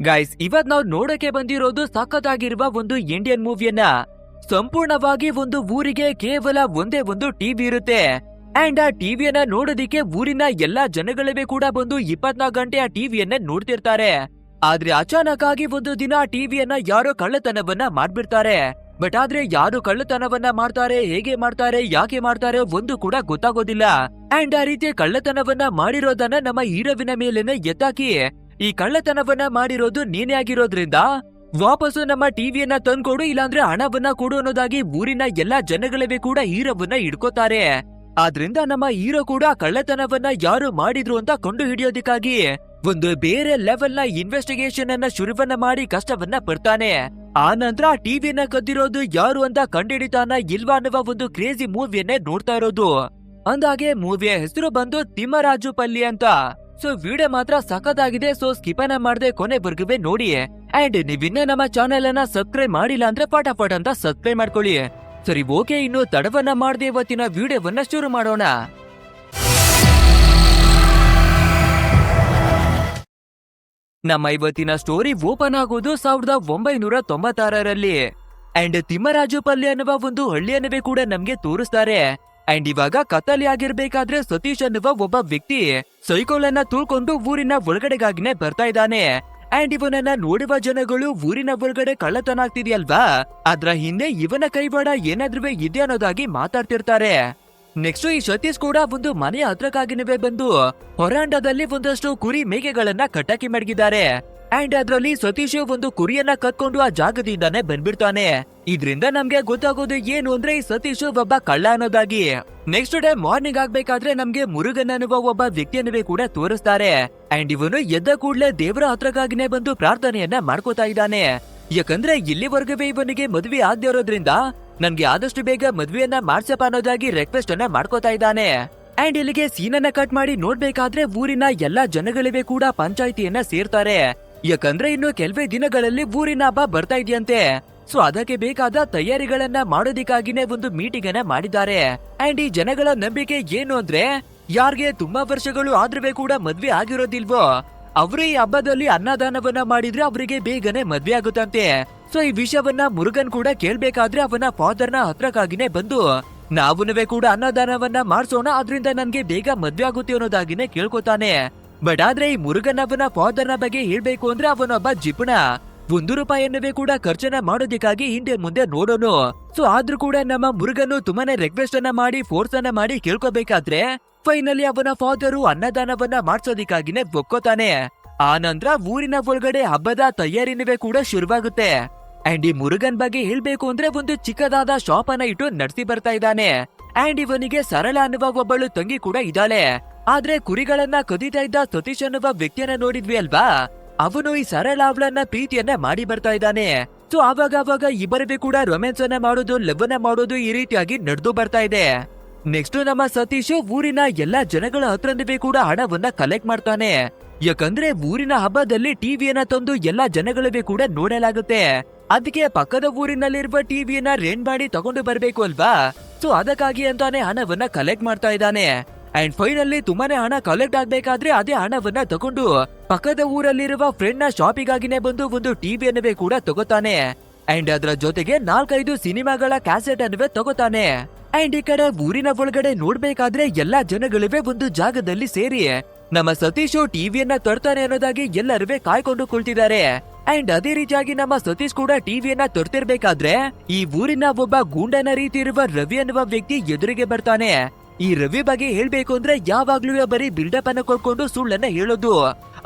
Guys, ಇವತ್ ನಾವು ನೋಡಕ್ಕೆ ಬಂದಿರೋದು ಸಖತ್ತಾಗಿರುವ ಒಂದು ಇಂಡಿಯನ್ ಮೂವಿಯನ್ನ. ಸಂಪೂರ್ಣವಾಗಿ ಒಂದು ಊರಿಗೆ ಕೇವಲ ಒಂದೇ ಒಂದು ಟಿವಿ ಇರುತ್ತೆ. ಅಂಡ್ ಆ ಟಿವಿಯನ್ನ ನೋಡೋದಿಕ್ಕೆ ಊರಿನ ಎಲ್ಲಾ ಜನಗಳೇ ಕೂಡ ಬಂದು 24 ಗಂಟೆ ಆ ಟಿವಿಯನ್ನ ನೋಡ್ತಿರ್ತಾರೆ. ಆದ್ರೆ ಅಚಾನಕ್ ಆಗಿ ಒಂದು ದಿನ ಆ ಟಿವಿಯನ್ನ ಯಾರೋ ಕಳ್ಳತನವನ್ನ ಮಾಡ್ಬಿಡ್ತಾರೆ. ಬಟ್ ಆದ್ರೆ ಯಾರು ಕಳ್ಳತನವನ್ನ ಮಾಡ್ತಾರೆ, ಹೇಗೆ ಮಾಡ್ತಾರೆ, ಯಾಕೆ ಮಾಡ್ತಾರೆ ಒಂದು ಕೂಡ ಗೊತ್ತಾಗೋದಿಲ್ಲ. ಅಂಡ್ ಆ ರೀತಿ ಕಳ್ಳತನವನ್ನ ಮಾಡಿರೋದನ್ನ ನಮ್ಮ ಹೀರೋವಿನ ಮೇಲೇನೆ ಎತ್ತಾಕಿ, ಈ ಕಳ್ಳತನವನ್ನ ಮಾಡಿರೋದು ನೀನೇ ಆಗಿರೋದ್ರಿಂದ ವಾಪಸ್ಸು ನಮ್ಮ ಟಿವಿಯನ್ನ ತಂದ್ಕೊಡು, ಇಲ್ಲಾಂದ್ರೆ ಹಣವನ್ನ ಕೊಡು ಅನ್ನೋದಾಗಿ ಊರಿನ ಎಲ್ಲಾ ಜನಗಳೇ ಕೂಡ ಹೀರೋವನ್ನ ಹಿಡ್ಕೋತಾರೆ. ಆದ್ರಿಂದ ನಮ್ಮ ಹೀರೋ ಕೂಡ ಕಳ್ಳತನವನ್ನ ಯಾರು ಮಾಡಿದ್ರು ಅಂತ ಕಂಡು ಹಿಡಿಯೋದಕ್ಕಾಗಿ ಒಂದು ಬೇರೆ ಲೆವೆಲ್ ನ ಇನ್ವೆಸ್ಟಿಗೇಷನ್ ಅನ್ನ ಶುರುವನ್ನ ಮಾಡಿ ಕಷ್ಟವನ್ನ ಪಡ್ತಾನೆ. ಆ ನಂತರ ಆ ಟಿವಿಯನ್ನ ಕದ್ದಿರೋದು ಯಾರು ಅಂತ ಕಂಡುಹಿಡಿತಾನ ಇಲ್ವಾ ಅನ್ನುವ ಒಂದು ಕ್ರೇಜಿ ಮೂವಿಯನ್ನೇ ನೋಡ್ತಾ ಇರೋದು. ಅಂದಾಗೆ ಮೂವಿಯ ಹೆಸರು ಬಂದು ತಿಮ್ಮರಾಜುಪಲ್ಲಿ ಅಂತ. ಸೊ ವಿಡಿಯೋ ಮಾತ್ರ ಸಖತ್ತಾಗಿದೆ. ಸೊ ಸ್ಕಿಪನ ಮಾಡದೆ ಕೊನೆವರೆಗೂ ನೋಡಿ. ಅಂಡ್ ನೀವಿನ್ನ ನಮ್ಮ ಚಾನೆಲ್ ಅನ್ನ ಸಬ್ಸ್ಕ್ರೈಬ್ ಮಾಡಿಲ್ಲ ಅಂದ್ರೆ ಫಟಾಫಟ್ ಅಂತ ಸಬ್ಸ್ಕ್ರೈಬ್ ಮಾಡ್ಕೊಳ್ಳಿ. ಸರಿ, ಓಕೆ, ಇನ್ನು ತಡವನ್ನ ಮಾಡದೆ ಇವತ್ತಿನ ವಿಡಿಯೋವನ್ನ ಶುರು ಮಾಡೋಣ. ನಮ್ಮ ಇವತ್ತಿನ ಸ್ಟೋರಿ ಓಪನ್ ಆಗೋದು 1996ರಲ್ಲಿ. ಅಂಡ್ ತಿಮ್ಮರಾಜುಪಲ್ಲಿ ಅನ್ನುವ ಒಂದು ಹಳ್ಳಿಯನ್ನವೇ ಕೂಡ ನಮ್ಗೆ ತೋರಿಸ್ತಾರೆ. ಅಂಡ್ ಇವಾಗ ಕತ್ತಲೆ ಆಗಿರ್ಬೇಕಾದ್ರೆ ಸತೀಶ್ ಅನ್ನುವ ಒಬ್ಬ ವ್ಯಕ್ತಿ ಸೈಕಲ್ ಅನ್ನ ತುಳ್ಕೊಂಡು ಊರಿನ ಒಳಗಡೆಗಾಗಿನೇ ಬರ್ತಾ ಇದ್ದಾನೆ. ಅಂಡ್ ಇವನನ್ನ ನೋಡುವ ಜನಗಳು ಊರಿನ ಒಳಗಡೆ ಕಳ್ಳತನ ಆಗ್ತಿದ್ಯಲ್ವಾ, ಅದ್ರ ಹಿಂದೆ ಇವನ ಕೈವಾಡ ಏನಾದ್ರೂ ಇದೆ ಅನ್ನೋದಾಗಿ ಮಾತಾಡ್ತಿರ್ತಾರೆ. ನೆಕ್ಸ್ಟ್ ಈ ಸತೀಶ್ ಕೂಡ ಒಂದು ಮನೆಯ ಹತ್ರಕ್ಕಾಗಿನವೇ ಬಂದು ಹೊರಾಂಡದಲ್ಲಿ ಒಂದಷ್ಟು ಕುರಿ ಮೇಕೆಗಳನ್ನ ಕಟ್ಟಾಕಿ ಮಡಗಿದ್ದಾರೆ. ಅಂಡ್ ಅದ್ರಲ್ಲಿ ಸತೀಶ್ ಒಂದು ಕುರಿಯನ್ನ ಕತ್ಕೊಂಡು ಆ ಜಾಗದಿಂದಾನೆ ಬಂದ್ಬಿಡ್ತಾನೆ. ಇದ್ರಿಂದ ನಮ್ಗೆ ಗೊತ್ತಾಗೋದು ಏನು ಅಂದ್ರೆ ಈ ಸತೀಶ್ ಒಬ್ಬ ಕಳ್ಳ ಅನ್ನೋದಾಗಿ. ನೆಕ್ಸ್ಟ್ ಡೇ ಮಾರ್ನಿಂಗ್ ಆಗ್ಬೇಕಾದ್ರೆ ನಮ್ಗೆ ಮುರುಗನ್ ಅನ್ನುವ ಒಬ್ಬ ವ್ಯಕ್ತಿಯನ್ನವೇ ಕೂಡ ತೋರಿಸ್ತಾರೆ. ಅಂಡ್ ಇವನು ಎದ್ದ ಕೂಡ್ಲೆ ದೇವರ ಹತ್ರಕ್ಕಾಗಿನೇ ಬಂದು ಪ್ರಾರ್ಥನೆಯನ್ನ ಮಾಡ್ಕೋತಾ ಇದ್ದಾನೆ. ಯಾಕಂದ್ರೆ ಇಲ್ಲಿವರೆಗೂ ಇವನಿಗೆ ಮದ್ವೆ ಆಗದೆ ಇರೋದ್ರಿಂದ ನನ್ಗೆ ಆದಷ್ಟು ಬೇಗ ಮದ್ವೆಯನ್ನ ಮಾಡ್ಸಪ್ಪ ಅನ್ನೋದಾಗಿ ರಿಕ್ವೆಸ್ಟ್ ಅನ್ನ ಮಾಡ್ಕೋತಾ ಇದ್ದಾನೆ. ಅಂಡ್ ಇಲ್ಲಿಗೆ ಸೀನನ್ನ ಕಟ್ ಮಾಡಿ ನೋಡ್ಬೇಕಾದ್ರೆ ಊರಿನ ಎಲ್ಲಾ ಜನಗಳಿವೆ ಕೂಡ ಪಂಚಾಯಿತಿಯನ್ನ ಸೇರ್ತಾರೆ. ಯಾಕಂದ್ರೆ ಇನ್ನು ಕೆಲವೇ ದಿನಗಳಲ್ಲಿ ಊರಿನ ಹಬ್ಬ ಬರ್ತಾ ಇದೆಯಂತೆ. ಸೊ ಅದಕ್ಕೆ ಬೇಕಾದ ತಯಾರಿಗಳನ್ನ ಮಾಡೋದಿಕ್ಕಾಗಿನೇ ಒಂದು ಮೀಟಿಂಗ್ ಅನ್ನ ಮಾಡಿದ್ದಾರೆ. ಅಂಡ್ ಈ ಜನಗಳ ನಂಬಿಕೆ ಏನು ಅಂದ್ರೆ, ಯಾರ್ಗೆ ತುಂಬಾ ವರ್ಷಗಳು ಆದ್ರೂ ಕೂಡ ಮದ್ವೆ ಆಗಿರೋದಿಲ್ವೋ ಅವರು ಈ ಹಬ್ಬದಲ್ಲಿ ಅನ್ನದಾನವನ್ನ ಮಾಡಿದ್ರೆ ಅವರಿಗೆ ಬೇಗನೆ ಮದ್ವೆ ಆಗುತ್ತಂತೆ. ಸೊ ಈ ವಿಷಯವನ್ನ ಮುರುಗನ್ ಕೂಡ ಕೇಳ್ಬೇಕಾದ್ರೆ ಅವನ ಫಾದರ್ನ ಹತ್ರಕ್ಕಾಗಿನೇ ಬಂದು, ನಾವುನವೇ ಕೂಡ ಅನ್ನದಾನವನ್ನ ಮಾಡ್ಸೋಣ, ಅದ್ರಿಂದ ನನ್ಗೆ ಬೇಗ ಮದ್ವೆ ಆಗುತ್ತೆ ಅನ್ನೋದಾಗಿನೇ ಕೇಳ್ಕೊತಾನೆ. ಬಟ್ ಆದ್ರೆ ಈ ಮುರುಗನ್ ಅವನ ಫಾದರ್ನ ಬಗ್ಗೆ ಹೇಳ್ಬೇಕು ಅಂದ್ರೆ ಅವನೊಬ್ಬ ಜಿಪುಣ. ₹1 ಕೂಡ ಖರ್ಚನ್ನ ಮಾಡೋದಿಕ್ಕಾಗಿ ಹಿಂದೆ ಮುಂದೆ ನೋಡೋನು. ಸೊ ಆದ್ರೂ ಕೂಡ ನಮ್ಮ ಮುರುಗನು ತುಂಬಾನೇ ರಿಕ್ವೆಸ್ಟ್ ಅನ್ನ ಮಾಡಿ ಫೋರ್ಸ್ ಅನ್ನ ಮಾಡಿ ಕೇಳ್ಕೋಬೇಕಾದ್ರೆ ಫೈನಲಿ ಅವನ ಫಾದರು ಅನ್ನದಾನವನ್ನ ಮಾಡ್ಸೋದಿಕ್ಕಾಗಿನೇ ಒಪ್ಕೋತಾನೆ. ಆ ನಂತರ ಊರಿನ ಒಳಗಡೆ ಹಬ್ಬದ ತಯಾರಿನವೇ ಕೂಡ ಶುರುವಾಗುತ್ತೆ. ಅಂಡ್ ಈ ಮುರುಗನ್ ಬಗ್ಗೆ ಹೇಳ್ಬೇಕು ಅಂದ್ರೆ ಒಂದು ಚಿಕ್ಕದಾದ ಶಾಪ್ ಅನ್ನ ಇಟ್ಟು ನಡೆಸಿ ಬರ್ತಾ ಇದ್ದಾನೆ. ಅಂಡ್ ಇವನಿಗೆ ಸರಳ ಅನ್ನುವ ಒಬ್ಬಳು ತಂಗಿ ಕೂಡ ಇದ್ದಾಳೆ. ಆದ್ರೆ ಕುರಿಗಳನ್ನ ಕದೀತಾ ಇದ್ದ ಸತೀಶ್ ಅನ್ನುವ ವ್ಯಕ್ತಿಯನ್ನ ನೋಡಿದ್ವಿ ಅಲ್ವಾ, ಅವನು ಈ ಸರಳ ಅವಳನ್ನ ಪ್ರೀತಿಯನ್ನ ಮಾಡಿ ಬರ್ತಾ ಇದ್ದಾನೆ. ಸೊ ಆವಾಗ ಇಬ್ಬರಿಗೂ ಕೂಡ ರೊಮ್ಯಾನ್ಸ್ ಅನ್ನ ಮಾಡೋದು, ಲವ್ ಅನ್ನ ಮಾಡೋದು ಈ ರೀತಿಯಾಗಿ ನಡೆದು ಬರ್ತಾ ಇದೆ. ನೆಕ್ಸ್ಟ್ ನಮ್ಮ ಸತೀಶ್ ಊರಿನ ಎಲ್ಲಾ ಜನಗಳ ಹತ್ರವೇ ಕೂಡ ಹಣವನ್ನ ಕಲೆಕ್ಟ್ ಮಾಡ್ತಾನೆ. ಯಾಕಂದ್ರೆ ಊರಿನ ಹಬ್ಬದಲ್ಲಿ ಟಿವಿಯನ್ನ ತಂದು ಎಲ್ಲಾ ಜನಗಳವೇ ಕೂಡ ನೋಡಲಾಗುತ್ತೆ. ಅದಕ್ಕೆ ಪಕ್ಕದ ಊರಿನಲ್ಲಿರುವ ಟಿವಿಯನ್ನ ರೆಂಟ್ ಮಾಡಿ ತಗೊಂಡು ಬರ್ಬೇಕು ಅಲ್ವಾ. ಸೊ ಅದಕ್ಕಾಗಿ ಅಂತಾನೆ ಹಣವನ್ನ ಕಲೆಕ್ಟ್ ಮಾಡ್ತಾ ಇದ್ದಾನೆ. ಅಂಡ್ ಫೈನಲಿ ತುಂಬಾನೇ ಹಣ ಕಲೆಕ್ಟ್ ಆಗ್ಬೇಕಾದ್ರೆ ಅದೇ ಹಣವನ್ನ ತಗೊಂಡು ಪಕ್ಕದ ಊರಲ್ಲಿರುವ ಫ್ರೆಂಡ್ ನ ಶಾಪಿಗಾಗಿನೇ ಬಂದು ಒಂದು ಟಿವಿಯನ್ನವೇ ಕೂಡ ತಗೋತಾನೆ. ಅಂಡ್ ಅದರ ಜೊತೆಗೆ 4-5 ಸಿನಿಮಾಗಳ ಕ್ಯಾಸೆಟ್ ಅನ್ನವೇ ತಗೋತಾನೆ. ಅಂಡ್ ಈ ಕಡೆ ಊರಿನ ಒಳಗಡೆ ನೋಡ್ಬೇಕಾದ್ರೆ ಎಲ್ಲಾ ಜನಗಳಿವೆ ಒಂದು ಜಾಗದಲ್ಲಿ ಸೇರಿ ನಮ್ಮ ಸತೀಶ್ ಟಿವಿಯನ್ನ ತರ್ತಾನೆ ಅನ್ನೋದಾಗಿ ಎಲ್ಲರೂ ಕಾಯ್ಕೊಂಡು ಕುಳಿತಿದ್ದಾರೆ. ಅಂಡ್ ಅದೇ ರೀತಿಯಾಗಿ ನಮ್ಮ ಸತೀಶ್ ಕೂಡ ಟಿವಿಯನ್ನ ತರ್ತಿರ್ಬೇಕಾದ್ರೆ ಈ ಊರಿನ ಒಬ್ಬ ಗೂಂಡನ ರೀತಿ ಇರುವ ರವಿ ಅನ್ನುವ ವ್ಯಕ್ತಿ ಎದುರಿಗೆ ಬರ್ತಾನೆ. ಈ ರವಿ ಬಗ್ಗೆ ಹೇಳ್ಬೇಕು ಅಂದ್ರೆ ಯಾವಾಗ್ಲೂ ಬರೀ ಬಿಲ್ಡಪ್ ಅನ್ನ ಕೊಡ್ಕೊಂಡು ಸುಳ್ಳನ್ನ ಹೇಳೋದು.